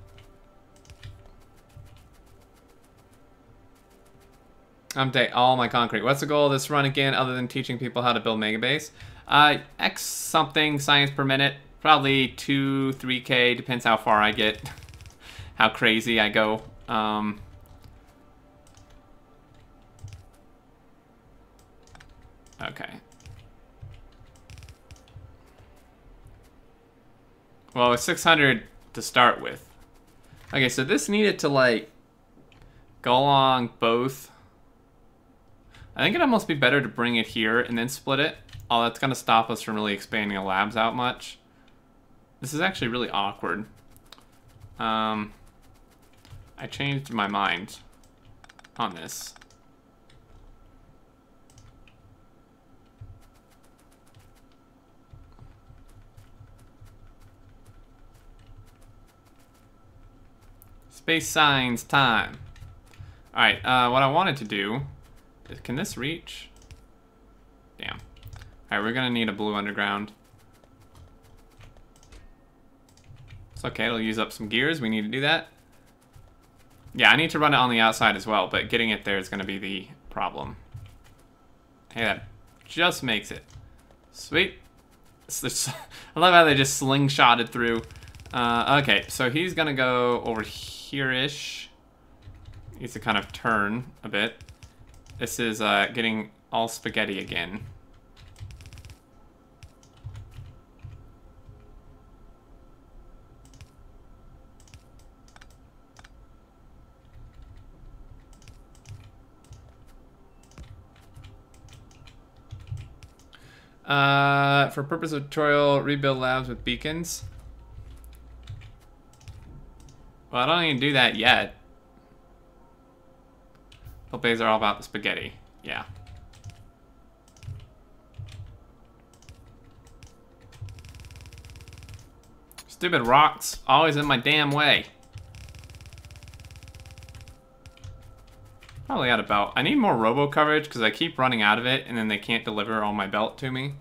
Update all my concrete. What's the goal of this run again, other than teaching people how to build Megabase? X something science per minute. Probably 2, 3K, depends how far I get. How crazy I go. Okay. Well, it's 600 to start with. Okay, so this needed to, like, go along both. I think it'd almost be better to bring it here and then split it. Oh, that's going to stop us from really expanding the labs out much. This is actually really awkward. I changed my mind on this. Space signs time. Alright, what I wanted to do is, can this reach? Damn. Alright, we're gonna need a blue underground. It's okay, it'll use up some gears. We need to do that. Yeah, I need to run it on the outside as well, but getting it there is gonna be the problem. Hey, that just makes it. Sweet. I love how they just slingshotted through. Okay, so he's gonna go over here-ish. Needs to kind of turn a bit. This is getting all spaghetti again. For purpose of tutorial, rebuild labs with beacons. Well, I don't even do that yet. Obeys are all about the spaghetti. Yeah. Stupid rocks, always in my damn way. Probably out of belt. I need more robo coverage because I keep running out of it and then they can't deliver all my belt to me.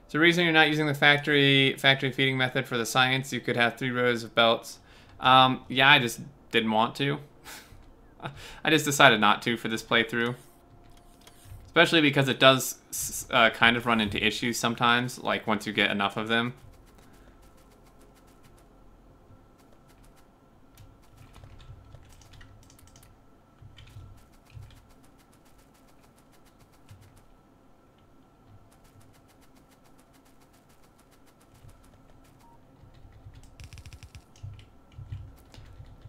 So the reason you're not using the factory feeding method for the science, you could have 3 rows of belts. Yeah, I just didn't want to. I just decided not to for this playthrough. Especially because it does kind of run into issues sometimes, like once you get enough of them.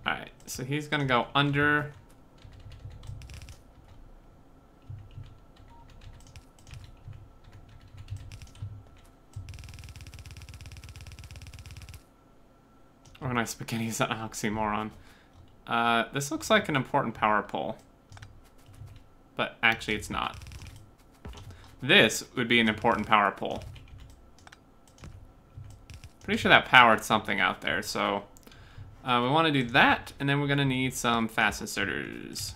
Alright, so he's gonna go under. Organized spaghetti is an oxymoron. This looks like an important power pole. But actually it's not. This would be an important power pole. Pretty sure that powered something out there, so... we want to do that, and then we're going to need some fast inserters.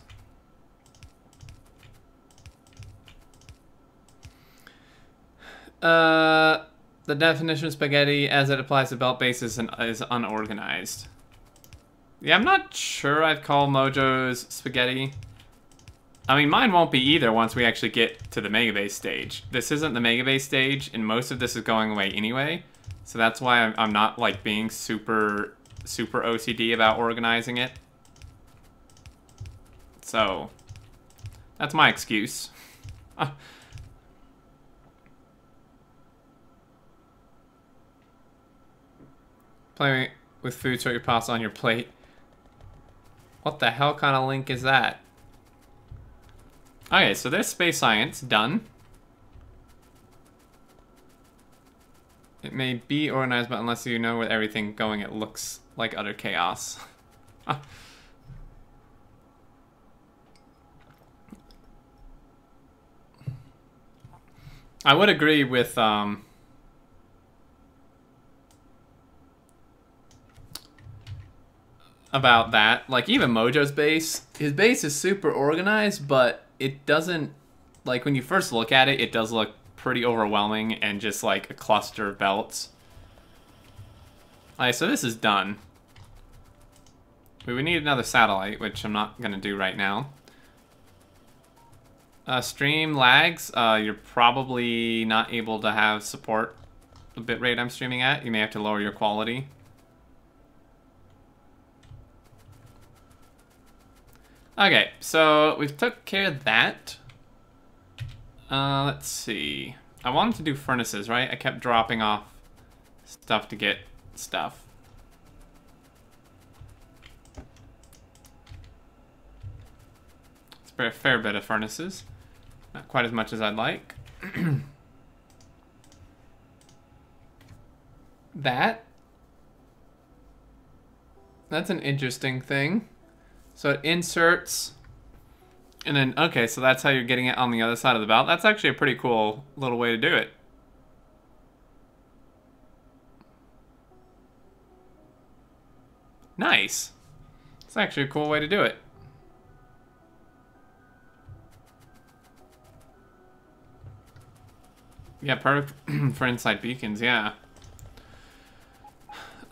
The definition of spaghetti as it applies to belt bases is unorganized. Yeah, I'm not sure I'd call Mojo's spaghetti. I mean, mine won't be either once we actually get to the Megabase stage. This isn't the Megabase stage, and most of this is going away anyway. So that's why I'm not, like, being super OCD about organizing it. So, that's my excuse. Play with food so your pasta on your plate. What the hell kind of link is that? Okay, so there's space science done. It may be organized, but unless you know with everything going, it looks like utter chaos. I would agree with about that. Like, even Mojo's base, his base is super organized, but it doesn't, like, when you first look at it, it does look pretty overwhelming and just like a cluster of belts. Alright, so this is done. We need another satellite, which I'm not going to do right now. Stream lags, you're probably not able to have support the bitrate I'm streaming at. You may have to lower your quality. Okay, so we've took care of that. Let's see. I wanted to do furnaces, right? I kept dropping off stuff to get stuff. It's a fair bit of furnaces. Not quite as much as I'd like. That's an interesting thing. So it inserts, and then, okay, so that's how you're getting it on the other side of the belt. That's actually a pretty cool little way to do it. Nice. It's actually a cool way to do it. Yeah, perfect for inside beacons, yeah.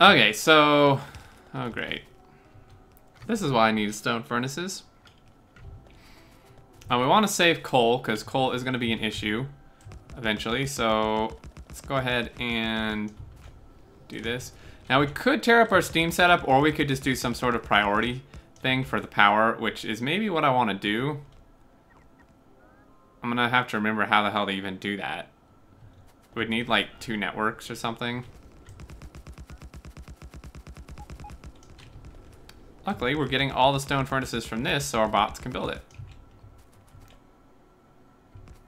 Okay, so... Oh, great. This is why I need stone furnaces. We want to save coal, because coal is going to be an issue eventually. So let's go ahead and do this. Now we could tear up our steam setup, or we could just do some sort of priority thing for the power, which is maybe what I want to do. I'm going to have to remember how the hell to even do that. We'd need like 2 networks or something. Luckily, we're getting all the stone furnaces from this, so our bots can build it.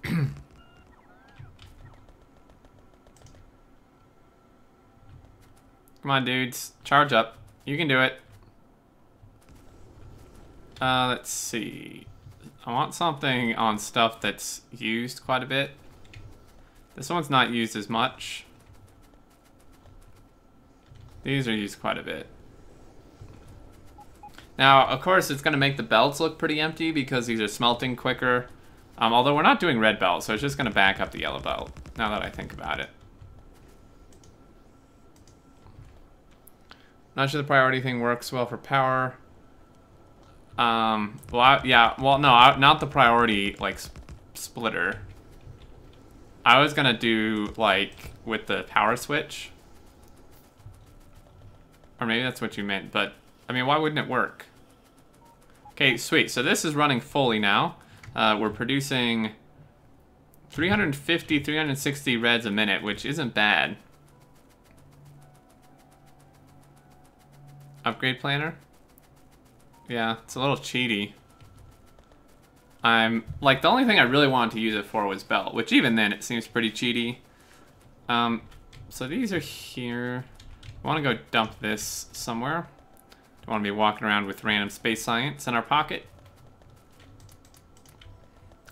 Come on, dudes. Charge up. You can do it. Let's see. I want something on stuff that's used quite a bit. This one's not used as much. These are used quite a bit. Now, of course, it's going to make the belts look pretty empty because these are smelting quicker. Although we're not doing red belt, so it's just going to back up the yellow belt, now that I think about it. Not sure the priority thing works well for power. Well, no, not the priority, like, splitter. I was going to do, like, with the power switch. Or maybe that's what you meant, but... I mean, why wouldn't it work? Okay, sweet. So this is running fully now. We're producing 350, 360 reds a minute, which isn't bad. Upgrade planner? Yeah, it's a little cheaty. Like, the only thing I really wanted to use it for was belt, which even then it seems pretty cheaty. So these are here. I want to go dump this somewhere. Don't want to be walking around with random space science in our pocket.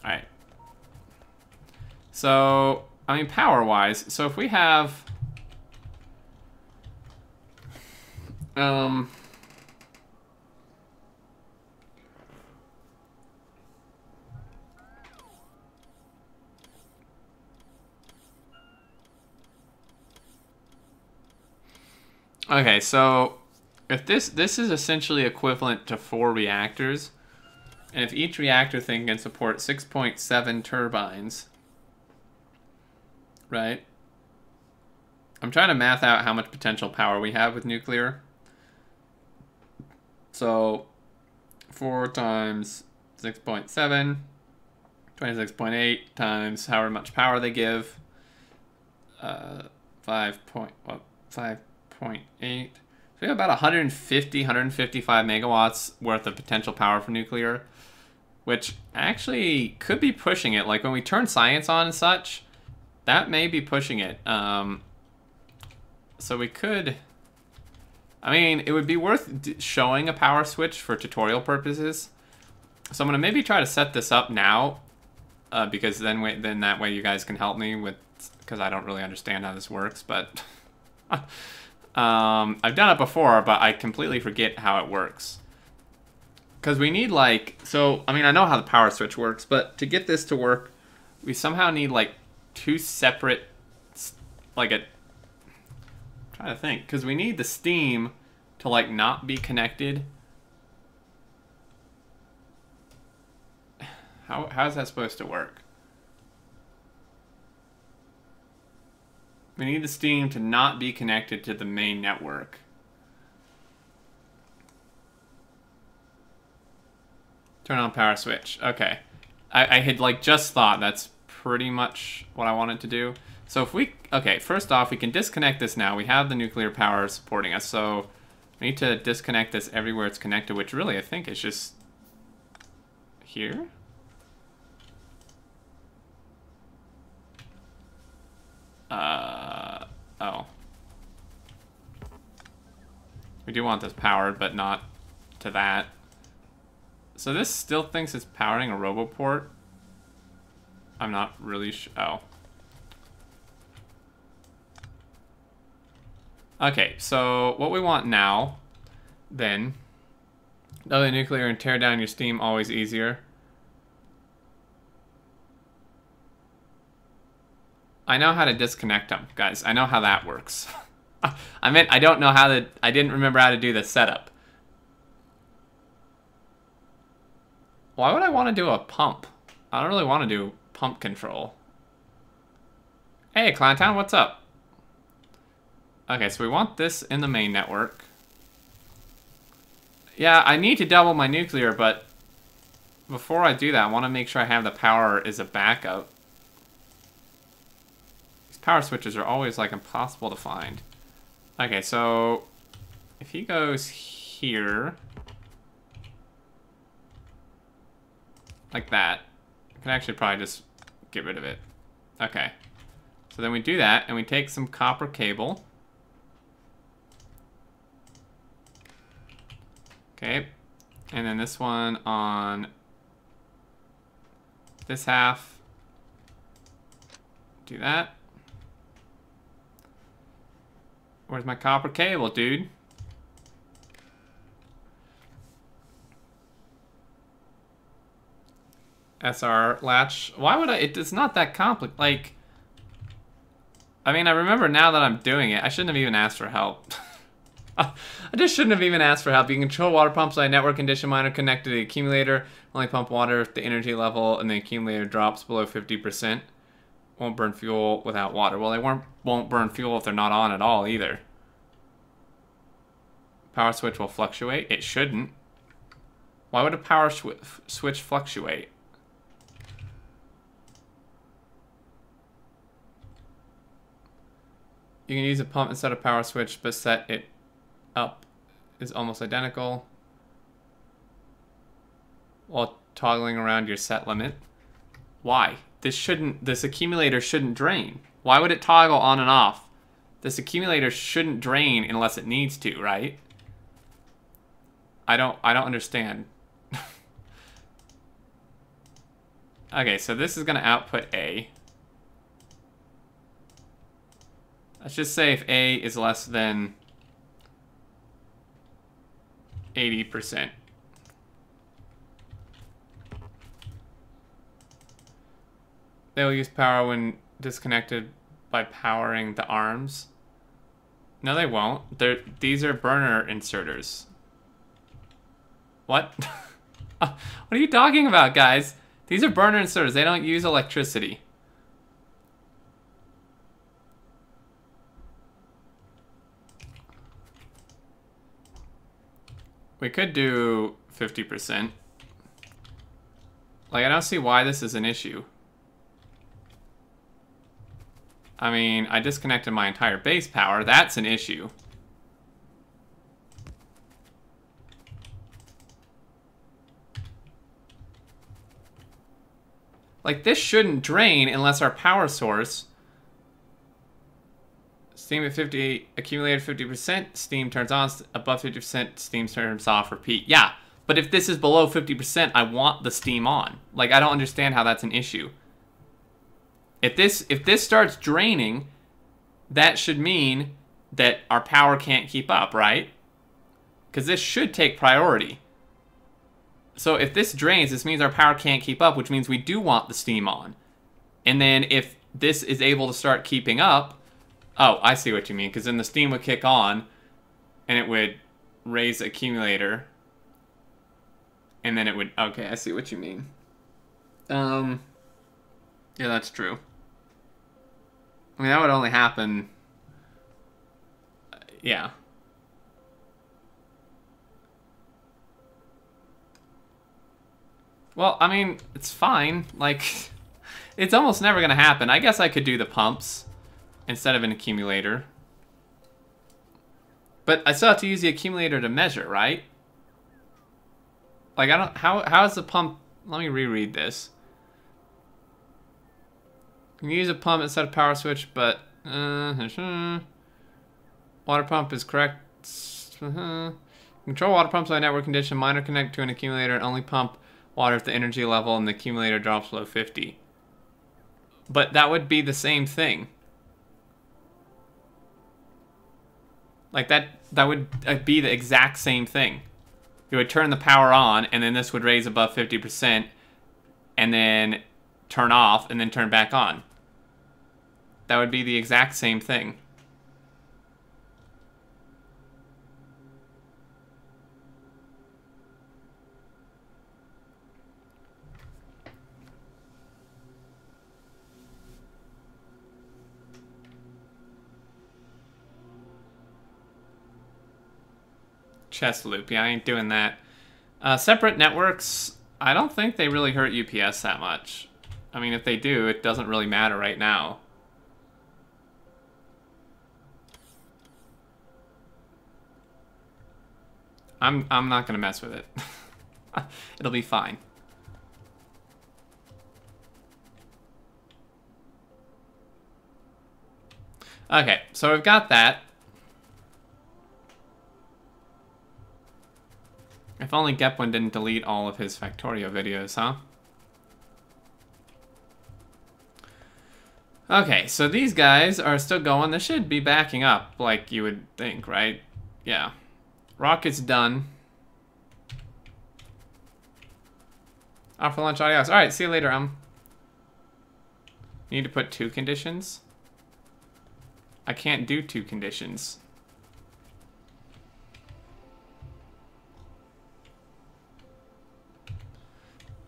Alright. So, I mean, power-wise, so if we have... Okay, so... If this is essentially equivalent to 4 reactors, and if each reactor thing can support 6.7 turbines, right? I'm trying to math out how much potential power we have with nuclear. So 4 times 6.7, 26.8 times however much power they give, 5.8. So we have about 150, 155 megawatts worth of potential power for nuclear, which actually could be pushing it. Like when we turn science on and such, that may be pushing it. So we could, I mean, it would be worth showing a power switch for tutorial purposes. So I'm gonna maybe try to set this up now, because then that way you guys can help me with, because I don't really understand how this works, but I've done it before, but I completely forget how it works. Because we need like, so, I mean, I know how the power switch works, but to get this to work, we somehow need like 2 separate, like I'm trying to think, because we need the steam to like not be connected. How's that supposed to work? We need the steam to not be connected to the main network. Turn on power switch. Okay. I had like just thought that's pretty much what I wanted to do. So if we... Okay, first off, we can disconnect this now. We have the nuclear power supporting us, so we need to disconnect this everywhere it's connected, which really I think is just... here? Oh. We do want this powered, but not to that. So this still thinks it's powering a roboport. I'm not really sure. Oh. Okay, so what we want now, then, another nuclear and tear down your steam, always easier. I know how to disconnect them, guys. I know how that works. I meant I don't know how to, I didn't remember how to do the setup. Why would I want to do a pump? I don't really want to do pump control. Hey, Clowntown, what's up? Okay, so we want this in the main network. Yeah, I need to double my nuclear, but before I do that, I want to make sure I have the power as a backup. These power switches are always, like, impossible to find. Okay, so if he goes here, like that, I can actually probably just get rid of it. Okay, so then we do that, and we take some copper cable. Okay, and then this one on this half. Do that. Where's my copper cable, dude? SR latch. Why would I? It's not that complicated. Like, I mean, I remember now that I'm doing it. I shouldn't have even asked for help. I just shouldn't have even asked for help. You can control water pumps by a network condition miner connected to the accumulator. Only pump water if the energy level in the accumulator drops below 50%. Won't burn fuel without water. Well, they won't burn fuel if they're not on at all either. Power switch will fluctuate. It shouldn't. Why would a power switch fluctuate? You can use a pump instead of power switch, but set it up is almost identical while toggling around your set limit. Why? This accumulator shouldn't drain. Why would it toggle on and off? This accumulator shouldn't drain unless it needs to, right? I don't understand. Okay, so this is gonna output A. Let's just say if A is less than 80%. They will use power when disconnected by powering the arms. No, they won't. These are burner inserters. What? What are you talking about, guys? These are burner inserters. They don't use electricity. We could do 50%. Like, I don't see why this is an issue. I mean, I disconnected my entire base power. That's an issue. Like, this shouldn't drain unless our power source... Steam at 50, accumulated 50%, steam turns on, above 50%, steam turns off, repeat. Yeah, but if this is below 50%, I want the steam on. Like, I don't understand how that's an issue. If this starts draining, that should mean that our power can't keep up, right? Because this should take priority. So if this drains, this means our power can't keep up, which means we do want the steam on. And then if this is able to start keeping up, oh, I see what you mean, because then the steam would kick on, and it would raise the accumulator, and then it would, okay, I see what you mean. Yeah, that's true. I mean, that would only happen, yeah. Well, I mean, it's fine. Like, it's almost never going to happen. I guess I could do the pumps. instead of an accumulator. But I still have to use the accumulator to measure, right? Like, I don't... How is the pump... Let me reread this. You can use a pump instead of power switch, but... water pump is correct. Control water pumps by network condition. Miner connect to an accumulator and only pump water if the energy level in the accumulator drops below 50. But that would be the same thing. Like that would be the exact same thing. You would turn the power on, and then this would raise above 50%, and then turn off, and then turn back on. That would be the exact same thing. Chest loop, yeah, I ain't doing that. Separate networks, I don't think they really hurt UPS that much. I mean, if they do, it doesn't really matter right now. I'm not gonna mess with it. It'll be fine. Okay, so we've got that. If only Gepwin didn't delete all of his Factorio videos, huh? Okay, so these guys are still going. They should be backing up, like you would think, right? Yeah. Rocket's done. Off for lunch, adios. Alright, see you later, Need to put 2 conditions? I can't do 2 conditions.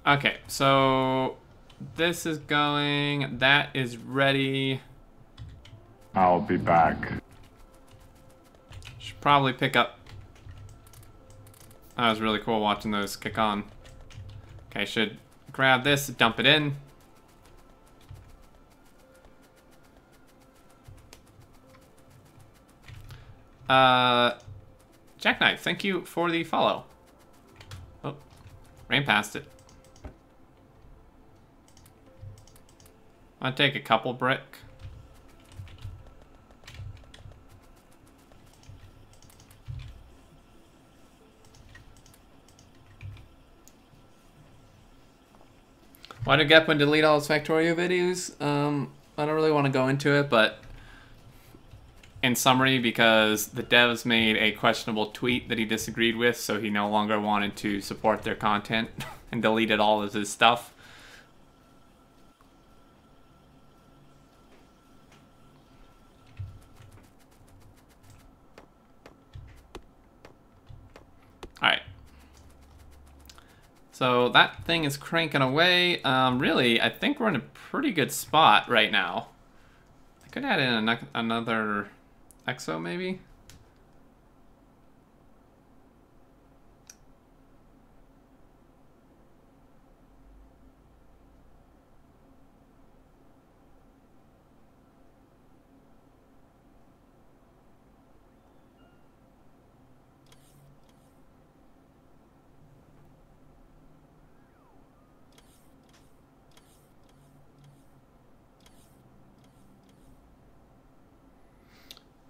Okay, so this is going, that is ready. I'll be back. Should probably pick up. That was really cool watching those kick on. Okay, should grab this, dump it in. Jackknife, thank you for the follow. Oh, ran past it. I'll take a couple brick. Why did Gepwin delete all his Factorio videos? I don't really want to go into it, but in summary, because the devs made a questionable tweet that he disagreed with, so he no longer wanted to support their content and deleted all of his stuff. Alright. So that thing is cranking away. Really, I think we're in a pretty good spot right now. I could add in another exo, maybe?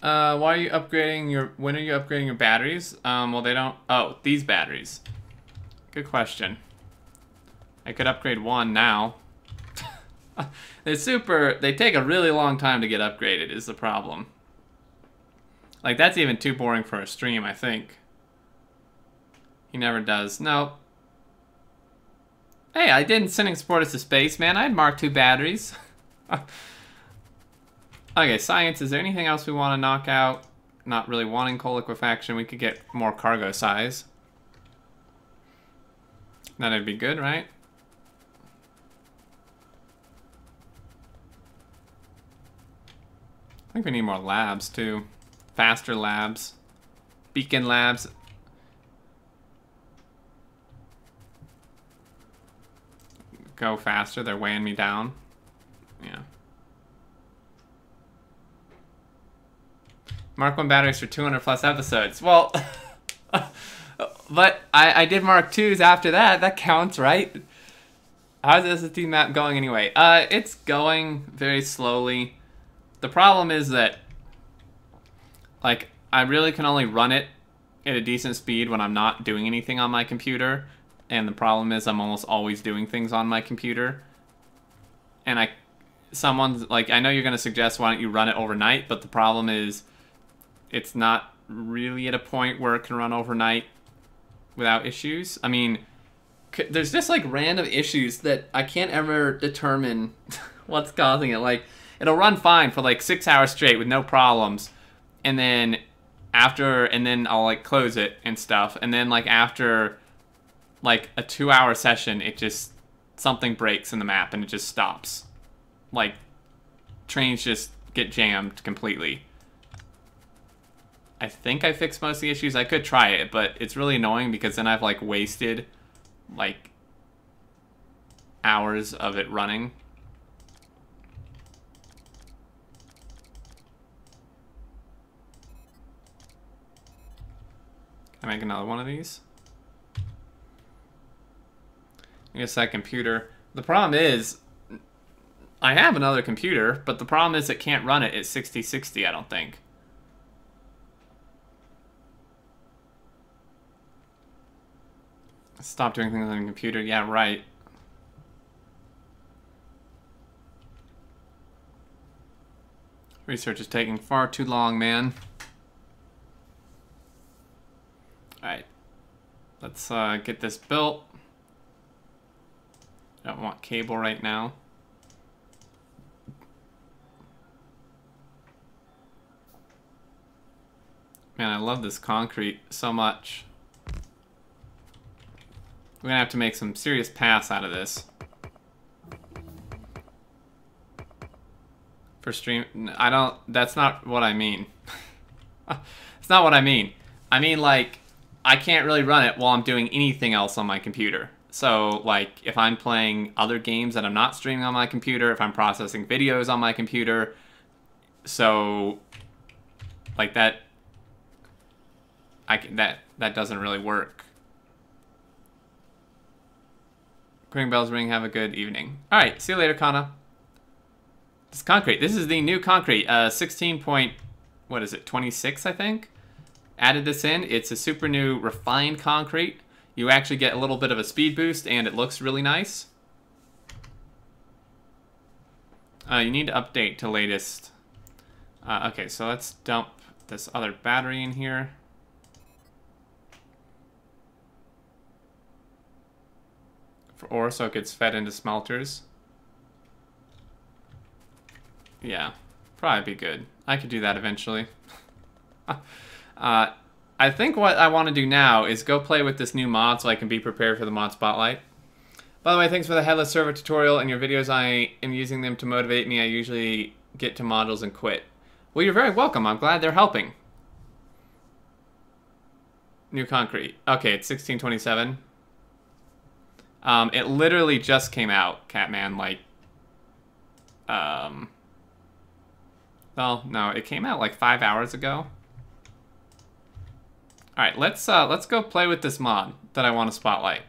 Why are you upgrading your... When are you upgrading your batteries? Well, they don't... Oh, these batteries. Good question. I could upgrade one now. They're super... They take a really long time to get upgraded is the problem. Like, that's even too boring for a stream, I think. He never does. No. Hey, I didn't send support us to space, man. I had Mark II batteries. Okay, science, is there anything else we want to knock out? Not really wanting coal liquefaction. We could get more cargo size. That'd be good, right? I think we need more labs, too. Faster labs. Beacon labs. Go faster, they're weighing me down. Yeah. Mark 1 batteries for 200 plus episodes. Well, but I did Mark 2s after that. That counts, right? How's the SSD map going anyway? It's going very slowly. The problem is that, like, I really can only run it at a decent speed when I'm not doing anything on my computer. And the problem is I'm almost always doing things on my computer. And someone's like, I know you're going to suggest why don't you run it overnight, but the problem is it's not really at a point where it can run overnight without issues. I mean, there's just like random issues that I can't ever determine what's causing it. Like, it'll run fine for like 6 hours straight with no problems. And then I'll like close it and stuff. And then like after like a 2-hour session, something breaks in the map and it just stops. Like, trains just get jammed completely. I think I fixed most of the issues. I could try it, but it's really annoying because then I've like wasted like hours of it running. Can I make another one of these? I guess that computer. The problem is, I have another computer, but the problem is it can't run it at 6060, I don't think. Stop doing things on the computer. Yeah, right. Research is taking far too long, man. Alright. Let's get this built. I don't want cable right now. Man, I love this concrete so much. We're gonna have to make some serious paths out of this. For stream, that's not what I mean. It's not what I mean. I mean, like, I can't really run it while I'm doing anything else on my computer. So, like, if I'm playing other games that I'm not streaming on my computer, if I'm processing videos on my computer, so, like, that doesn't really work. Ring bells ring. Have a good evening. All right, see you later, Kana. This concrete. This is the new concrete. 16 point, what is it? 26, I think. Added this in. It's a super new refined concrete. You actually get a little bit of a speed boost, and it looks really nice. You need to update to latest. Okay, so let's dump this other battery in here. For ore, so it gets fed into smelters. Yeah, probably be good. I could do that eventually. I think what I want to do now is go play with this new mod so I can be prepared for the mod spotlight. By the way, thanks for the headless server tutorial and your videos. I am using them to motivate me. I usually get to modules and quit. Well, you're very welcome. I'm glad they're helping. New concrete. Okay, it's 1627. It literally just came out, Catman, like, well, no, it came out like 5 hours ago. Alright, let's go play with this mod that I want to spotlight.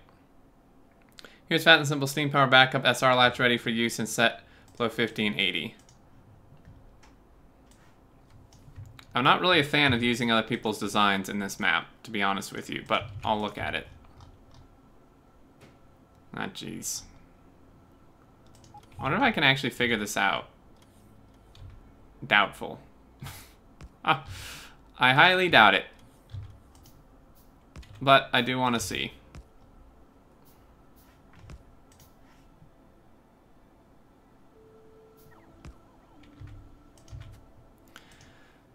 Here's Fat and Simple Steam Power Backup SR latch ready for use and set below 1580. I'm not really a fan of using other people's designs in this map, to be honest with you, but I'll look at it. Ah, jeez. I wonder if I can actually figure this out. Doubtful. I highly doubt it. But I do want to see.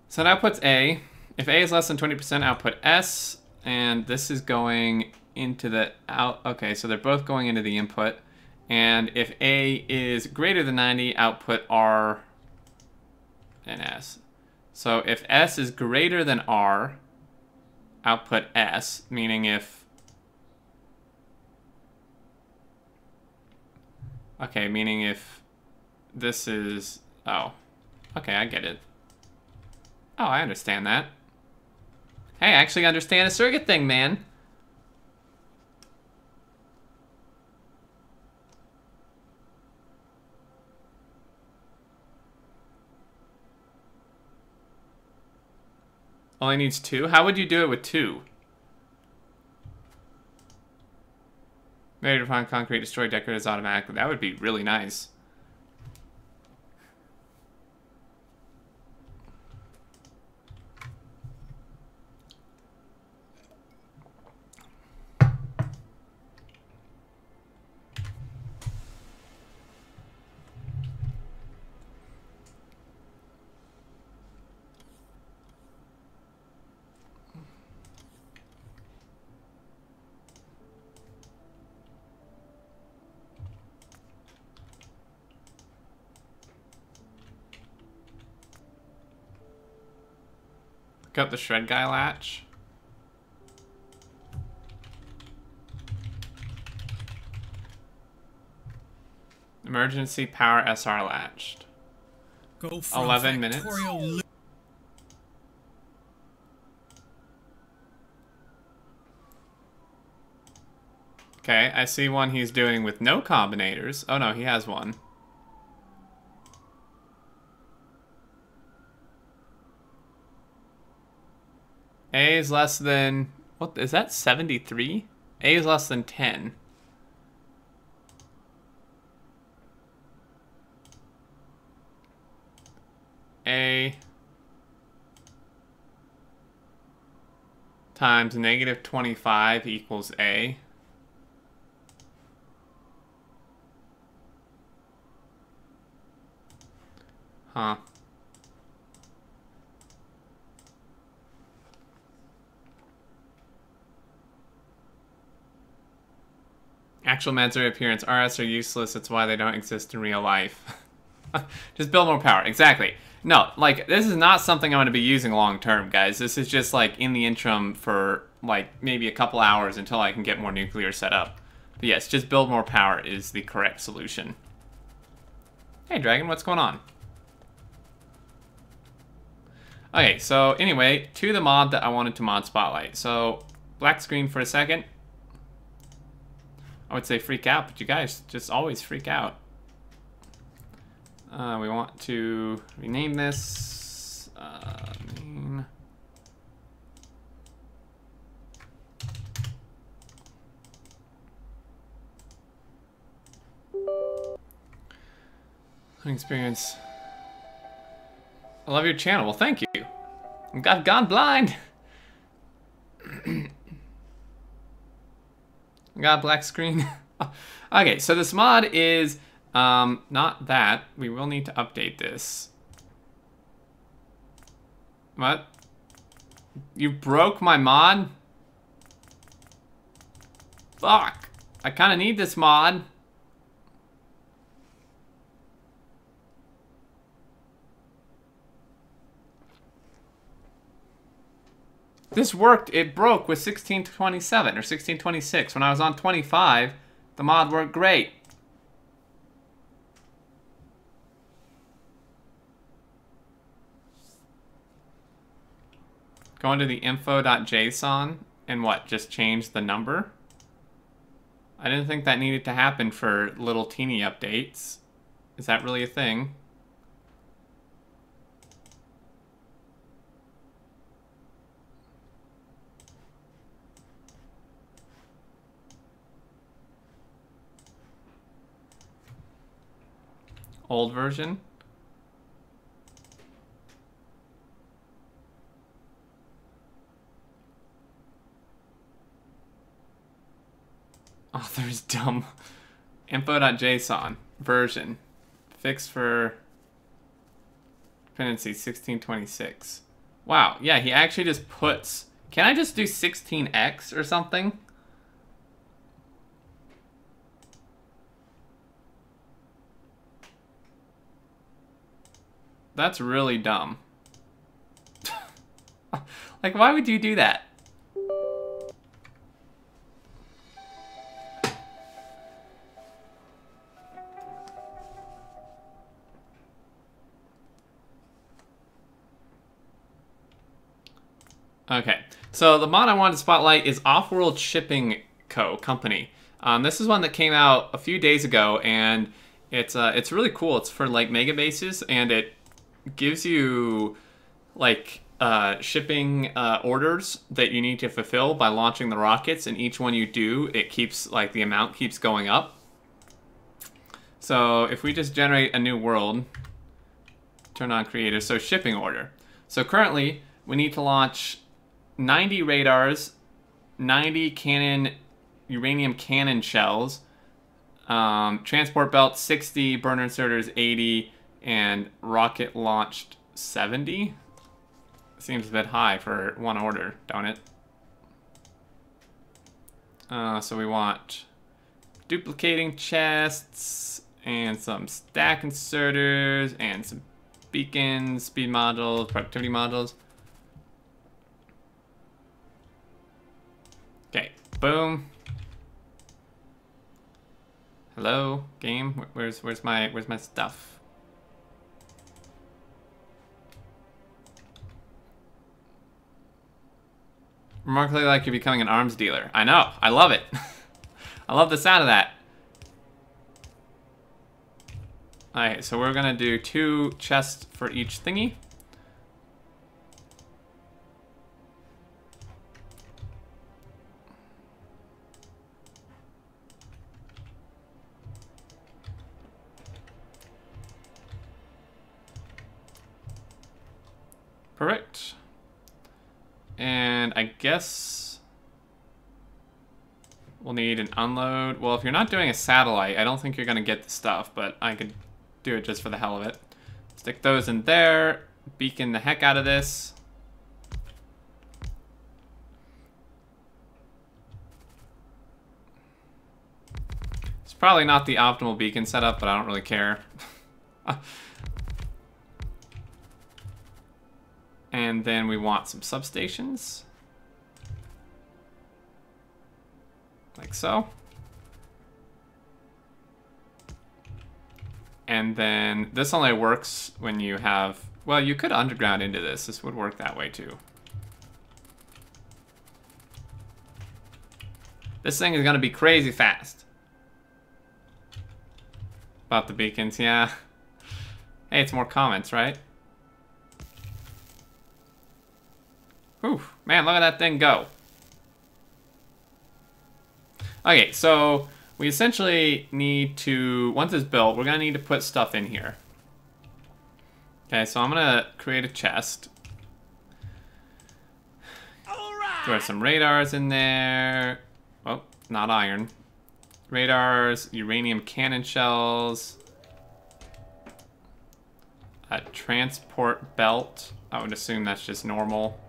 So it outputs A. If A is less than 20%, output S. And this is going into the out. Okay, so they're both going into the input. And if A is greater than 90, output R and S. So if S is greater than R, output S, meaning if... Okay, meaning if this is... Oh, okay, I get it. Oh, I understand that. Hey, I actually understand a circuit thing, man. Only needs 2? How would you do it with 2? Ready to find concrete, destroy decorators automatically. That would be really nice. Got the shred guy latch. Emergency power SR latched. Go from 11 minutes. Factorio. Okay, I see one he's doing with no combinators. Oh no, he has one. A is less than... What, is that 73? A is less than 10. A times negative 25 equals A. Huh. Actual Mansuri appearance. RS are useless. That's why they don't exist in real life. Just build more power. Exactly. No, like, this is not something I'm going to be using long term, guys. This is just, like, in the interim for, like, maybe a couple hours until I can get more nuclear set up. But yes, just build more power is the correct solution. Hey, Dragon, what's going on? Okay, so anyway, to the mod that I wanted to mod Spotlight. So, black screen for a second. I would say freak out, but you guys just always freak out. We want to rename this. Name. Experience. I love your channel. Well, thank you. I've gone blind. Got a black screen. Okay, so this mod is not that. We will need to update this. What? You broke my mod? Fuck. I kind of need this mod. This worked, it broke with 1627 or 1626. When I was on 25, the mod worked great. Go into the info.json and what, just change the number? I didn't think that needed to happen for little teeny updates. Is that really a thing? Old version. Author is dumb. Info.json version. Fixed for dependency 1626. Wow, yeah, he actually just puts... Can I just do 16x or something? That's really dumb. Like, why would you do that? Okay, so the mod I wanted to spotlight is Off-World Shipping Company. This is one that came out a few days ago, and it's really cool. It's for like megabases, and it gives you like shipping orders that you need to fulfill by launching the rockets, and each one you do, it keeps like the amount keeps going up. So if we just generate a new world, turn on creator, so shipping order. So currently we need to launch 90 radars, 90 uranium cannon shells, transport belt 60, burner inserters 80, and rocket launched 70. Seems a bit high for one order, don't it? So we want duplicating chests, and some stack inserters, and some beacons, speed modules, productivity modules. Okay, boom. Hello, game. Where's my stuff? Remarkably like you're becoming an arms dealer. I know. I love it. I love the sound of that. Alright, so we're gonna do 2 chests for each thingy. Perfect. And I guess we'll need an unload. Well, if you're not doing a satellite, I don't think you're gonna get the stuff, but I could do it just for the hell of it. Stick those in there, beacon the heck out of this. It's probably not the optimal beacon setup, but I don't really care. And then we want some substations. Like so. And then this only works when you have, well, you could underground into this. This would work that way too. This thing is gonna be crazy fast. About the beacons, yeah. Hey, it's more comments, right? Whew, man, look at that thing go. Okay, so we essentially need to, once it's built, we're gonna need to put stuff in here. Okay, so I'm gonna create a chest. Throw some radars in there. Oh, not iron. Radars, uranium cannon shells. A transport belt. I would assume that's just normal.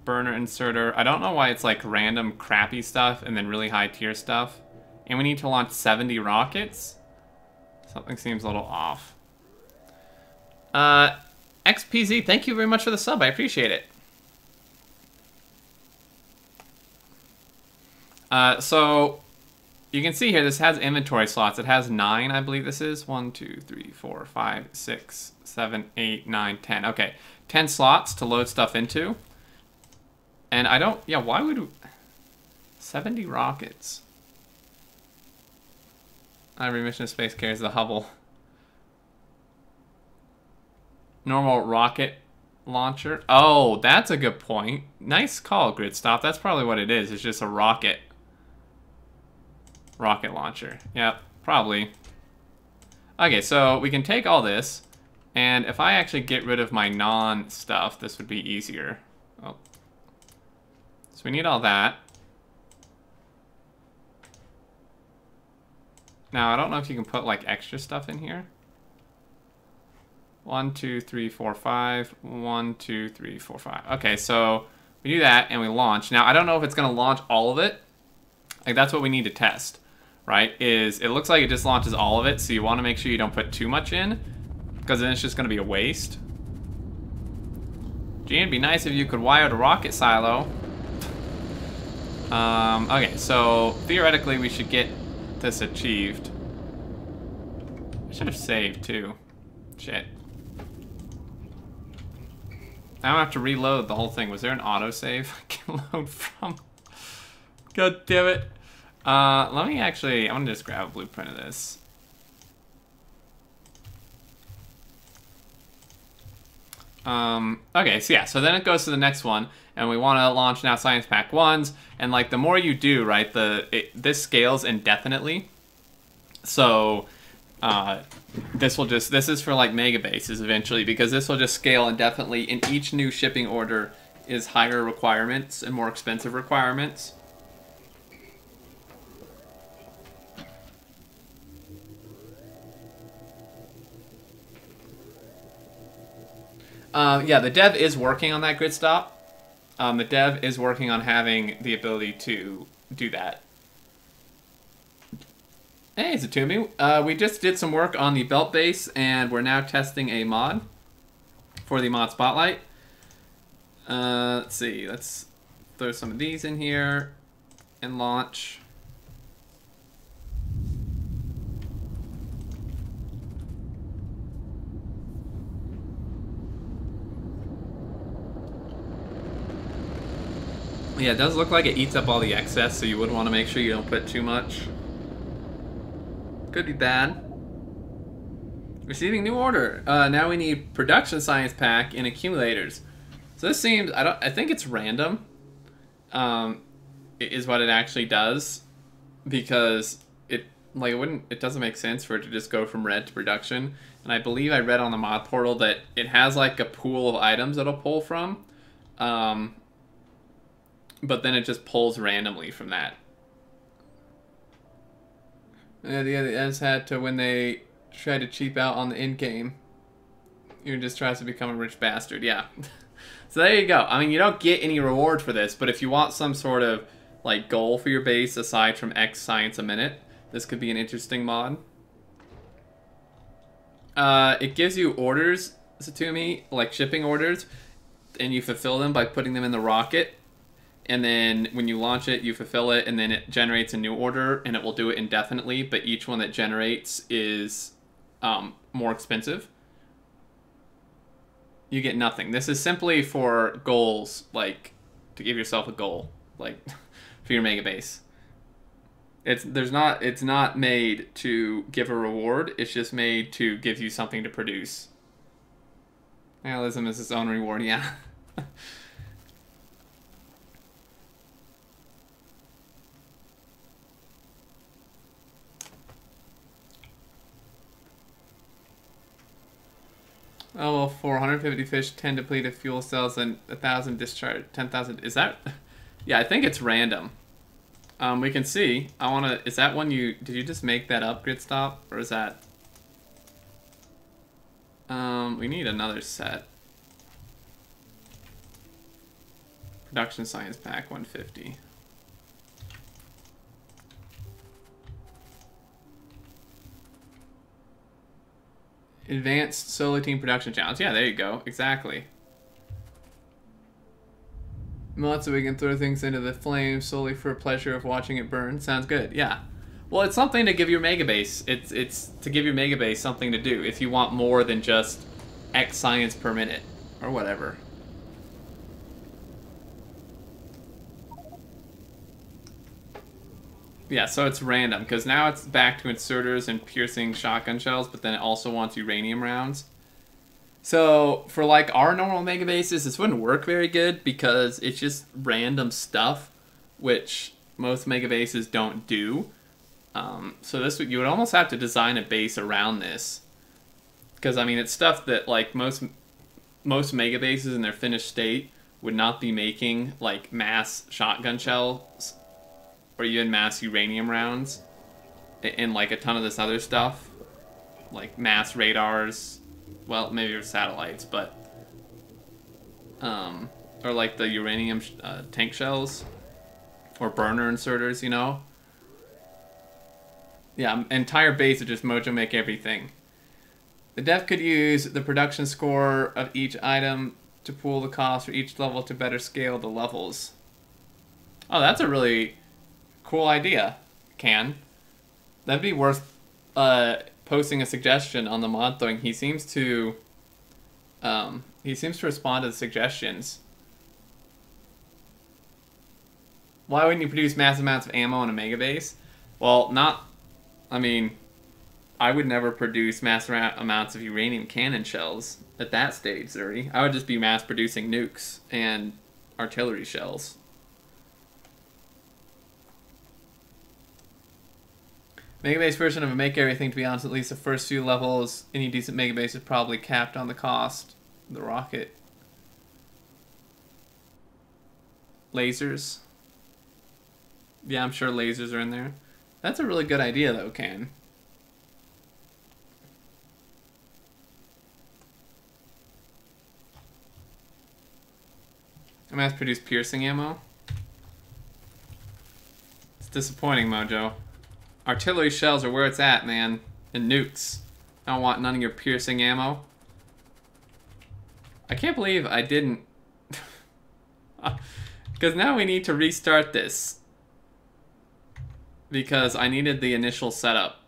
Burner inserter. I don't know why it's like random crappy stuff and then really high tier stuff. And we need to launch 70 rockets. Something seems a little off. XPZ, thank you very much for the sub. I appreciate it. So you can see here, this has inventory slots. It has 9, I believe this is. 1, 2, 3, 4, 5, 6, 7, 8, 9, 10. Okay, 10 slots to load stuff into. And I don't, yeah, why would 70 rockets? Every mission of space carries the Hubble. Normal rocket launcher. Oh, that's a good point. Nice call, Gridstop. That's probably what it is. It's just a rocket launcher. Yep, probably. Okay, so we can take all this, and if I actually get rid of my non-stuff, this would be easier. Oh. So we need all that. Now, I don't know if you can put like extra stuff in here. 1, 2, 3, 4, 5. 1, 2, 3, 4, 5. Okay, so we do that and we launch. Now, I don't know if it's gonna launch all of it. Like, that's what we need to test, right? Is it looks like it just launches all of it, so you wanna make sure you don't put too much in, because then it's just gonna be a waste. Gee, it'd be nice if you could wire the rocket silo. Okay, so theoretically we should get this achieved. I should have saved too. Shit. Now I have to reload the whole thing. Was there an autosave I can load from? God damn it. Let me actually, I'm gonna just grab a blueprint of this. Okay, so yeah, so then it goes to the next one, and we want to launch now Science Pack 1s, and like the more you do, right, this scales indefinitely. So, this is for like megabases eventually, because this will just scale indefinitely, and each new shipping order is higher requirements and more expensive requirements. Yeah, the dev is working on that grid stop. The dev is working on having the ability to do that. Hey, Zatumi. We just did some work on the belt base, and we're now testing a mod for the mod spotlight. Let's see. Let's throw some of these in here and launch. Yeah, it does look like it eats up all the excess, so you would want to make sure you don't put too much. Could be bad. Receiving new order. Now we need production science pack and accumulators. So this seems, I think it's random. Is what it actually does, because it doesn't make sense for it to just go from red to production. And I believe I read on the mod portal that it has like a pool of items it'll pull from. But then it just pulls randomly from that. Yeah, the ads had to, when they try to cheap out on the end game, you just tries to become a rich bastard. Yeah. So there you go. I mean, you don't get any reward for this, but if you want some sort of like goal for your base aside from X science a minute, this could be an interesting mod. It gives you orders, Satumi, like shipping orders, and you fulfill them by putting them in the rocket. And then when you launch it, you fulfill it, and then it generates a new order, and it will do it indefinitely, but each one that generates is more expensive. You get nothing. This is simply for goals, like to give yourself a goal, like for your mega base. It's not made to give a reward, it's just made to give you something to produce. Nihilism is its own reward, yeah. Oh, well, 450 fish, 10 depleted fuel cells, and 1,000 discharge, 10,000. Is that? Yeah, I think it's random. We can see. Is that one did you just make that up, Grid Stop? Or is that? We need another set. Production Science Pack 150. Advanced Solo Team Production Challenge. Yeah, there you go. Exactly. Mod so we can throw things into the flames solely for pleasure of watching it burn. Sounds good. Yeah. Well, it's something to give your megabase. It's to give your megabase something to do if you want more than just X science per minute or whatever. Yeah, so it's random, because now it's back to inserters and piercing shotgun shells, but then it also wants uranium rounds. So, for like our normal mega bases, this wouldn't work very good, because it's just random stuff, which most mega bases don't do. So you would almost have to design a base around this. Because, I mean, it's stuff that like most mega bases in their finished state would not be making, like mass shotgun shells or even mass uranium rounds, and like a ton of this other stuff, like mass radars, well, maybe satellites, but or like the uranium tank shells or burner inserters, you know. Yeah, entire base would just mojo make everything. The dev could use the production score of each item to pool the cost for each level to better scale the levels. Oh, that's a really cool idea, Can. That'd be worth posting a suggestion on the mod thing. He seems to He seems to respond to the suggestions. Why wouldn't you produce massive amounts of ammo in a Megabase? Well, I mean, I would never produce massive amounts of uranium cannon shells at that stage, Zuri. I would just be mass producing nukes and artillery shells. Megabase version of a Make Everything, to be honest, at least the first few levels, any decent Megabase is probably capped on the cost of the rocket. Lasers. Yeah, I'm sure lasers are in there. That's a really good idea, though, Ken. I mass produce piercing ammo. It's disappointing, Mojo. Artillery shells are where it's at, man. And nukes. I don't want none of your piercing ammo. I can't believe I didn't... Because now we need to restart this. Because I needed the initial setup.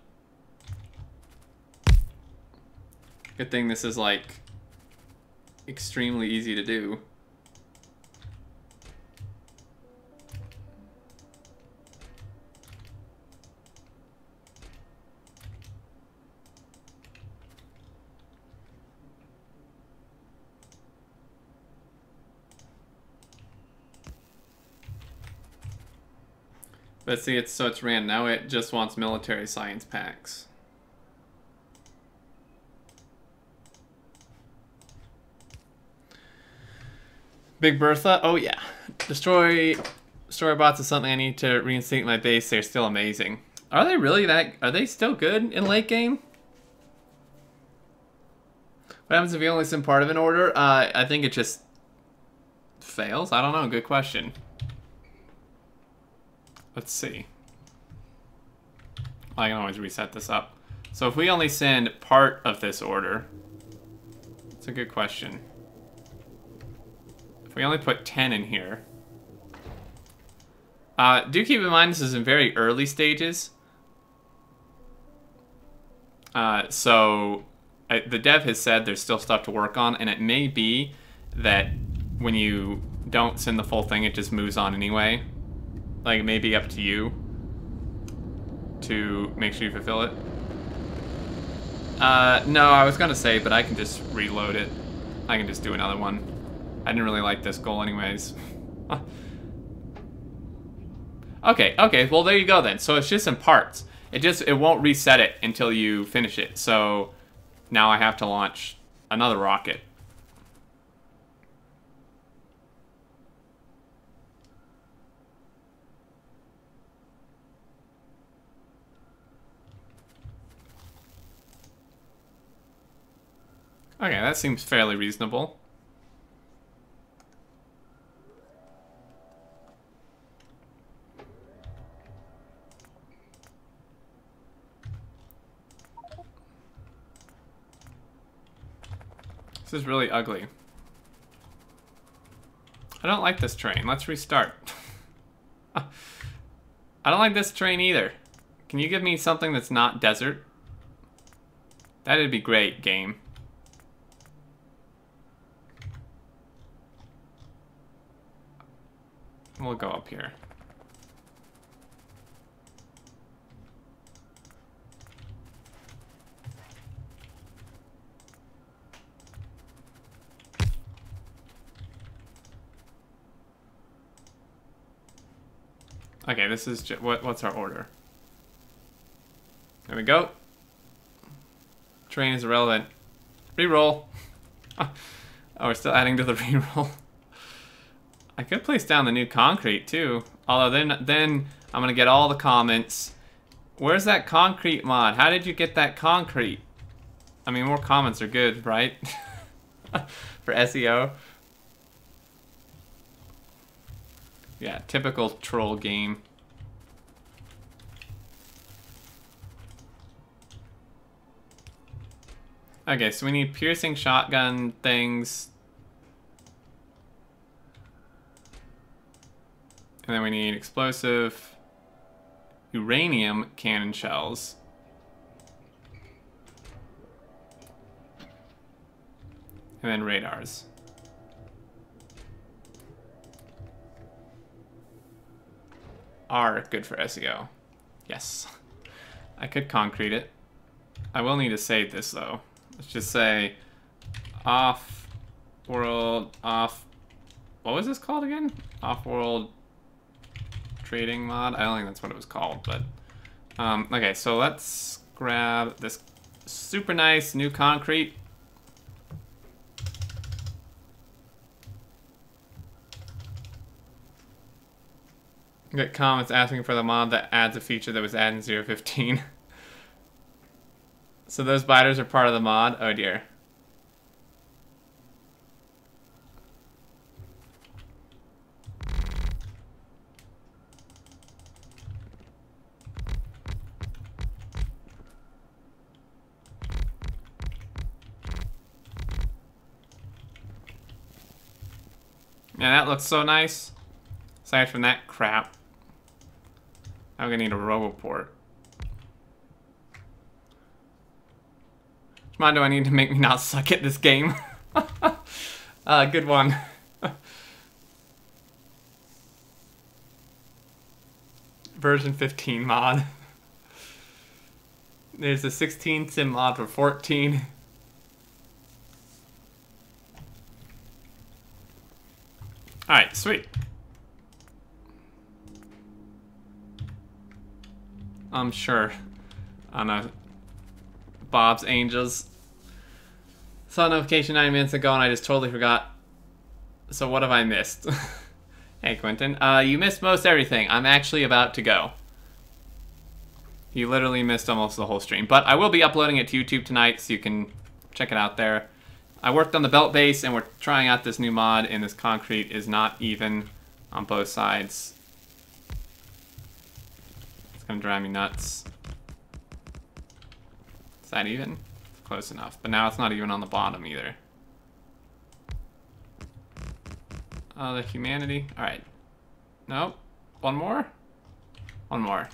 Good thing this is, like, extremely easy to do. But see, it's ran. Now it just wants military science packs. Big Bertha? Oh yeah. Destroy bots is something I need to reinstate my base. They're still amazing. Are they really that? Are they still good in late game? What happens if you only send part of an order? I think it just fails. I don't know. Good question. Let's see. I can always reset this up. So if we only send part of this order, it's a good question. If we only put 10 in here. Do keep in mind this is in very early stages. The dev has said there's still stuff to work on, and it may be that when you don't send the full thing, it just moves on anyway. Like, it may be up to you to make sure you fulfill it. No, I was gonna say, but I can just reload it. I can just do another one. I didn't really like this goal anyways. Okay, well there you go then. So it's just in parts. It won't reset it until you finish it. So now I have to launch another rocket. Okay, that seems fairly reasonable. This is really ugly. I don't like this train. Let's restart. I don't like this train either. Can you give me something that's not desert? That'd be great, game. We'll go up here. Okay, this is what's our order? There we go. Train is irrelevant. Reroll. Oh, we're still adding to the reroll. I could place down the new concrete too. Although then I'm gonna get all the comments. Where's that concrete mod? How did you get that concrete? I mean, more comments are good, right? For SEO. Yeah, typical troll game. Okay, so we need piercing shotgun things. And then we need explosive uranium cannon shells. And And then radars. Are good for SEO. Yes. I could concrete it. I will need to save this though. Let's just say off-world, what was this called again? Off-world trading mod? I don't think that's what it was called, but okay, so let's grab this super nice new concrete. Get comments asking for the mod that adds a feature that was added in 0.15. So those biters are part of the mod? Oh dear. Yeah, that looks so nice. Aside from that crap. I'm gonna need a Roboport. Which mod do I need to make me not suck at this game? Good one. Version 15 mod. There's a 16 sim mod for 14. Alright, sweet. I'm sure. On a Bob's Angels. Saw a notification 9 minutes ago and I just totally forgot. So what have I missed? Hey Quentin, you missed most everything. I'm actually about to go. You literally missed almost the whole stream. But I will be uploading it to YouTube tonight so you can check it out there. I worked on the belt base and we're trying out this new mod and this concrete is not even on both sides. It's gonna drive me nuts. Is that even? It's close enough. But now it's not even on the bottom either. Oh, the humanity. Alright. Nope. One more? One more.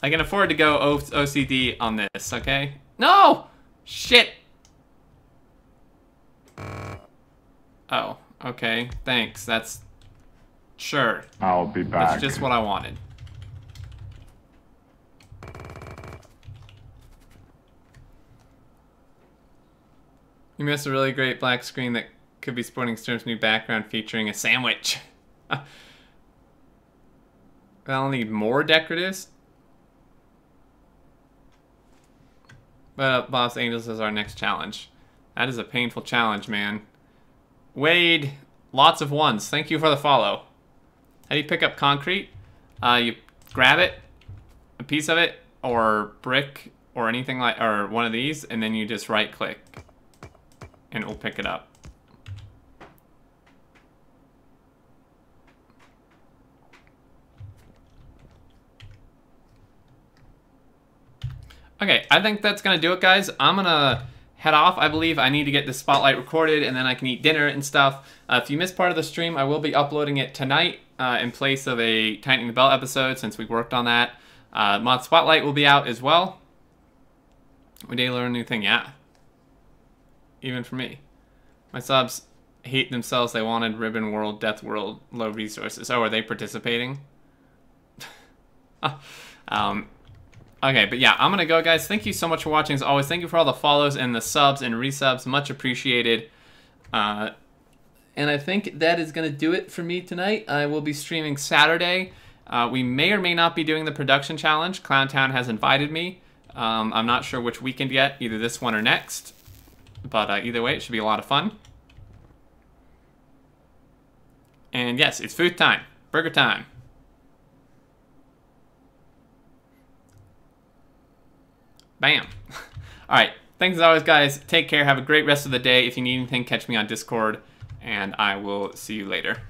I can afford to go OCD on this, okay? No! Shit! Oh, okay. Thanks. That's... Sure. I'll be back. That's just what I wanted. You missed a really great black screen that could be sporting Sturm's new background featuring a sandwich. I'll need more decoratives. But Bob's Angels is our next challenge. That is a painful challenge, man. Wade, lots of ones. Thank you for the follow. How do you pick up concrete? You grab it, a piece of it, or brick, or anything like, or one of these, and then you just right click. And it will pick it up. Okay, I think that's gonna do it, guys. I'm gonna head off. I believe I need to get this spotlight recorded and then I can eat dinner and stuff. If you missed part of the stream, I will be uploading it tonight in place of a Tightening the Belt episode since we worked on that. Mod Spotlight will be out as well. We did learn a new thing, yeah. Even for me. My subs hate themselves. They wanted Ribbon World, Death World, low resources. Oh, are they participating? Okay, but yeah, I'm gonna go, guys. Thank you so much for watching as always. Thank you for all the follows and the subs and resubs. Much appreciated. And I think that is gonna do it for me tonight. I will be streaming Saturday. We may or may not be doing the production challenge. Clowntown has invited me. I'm not sure which weekend yet, either this one or next. But either way, it should be a lot of fun. And yes, it's food time. Burger time. Bam. All right. Thanks as always, guys. Take care. Have a great rest of the day. If you need anything, catch me on Discord. And I will see you later.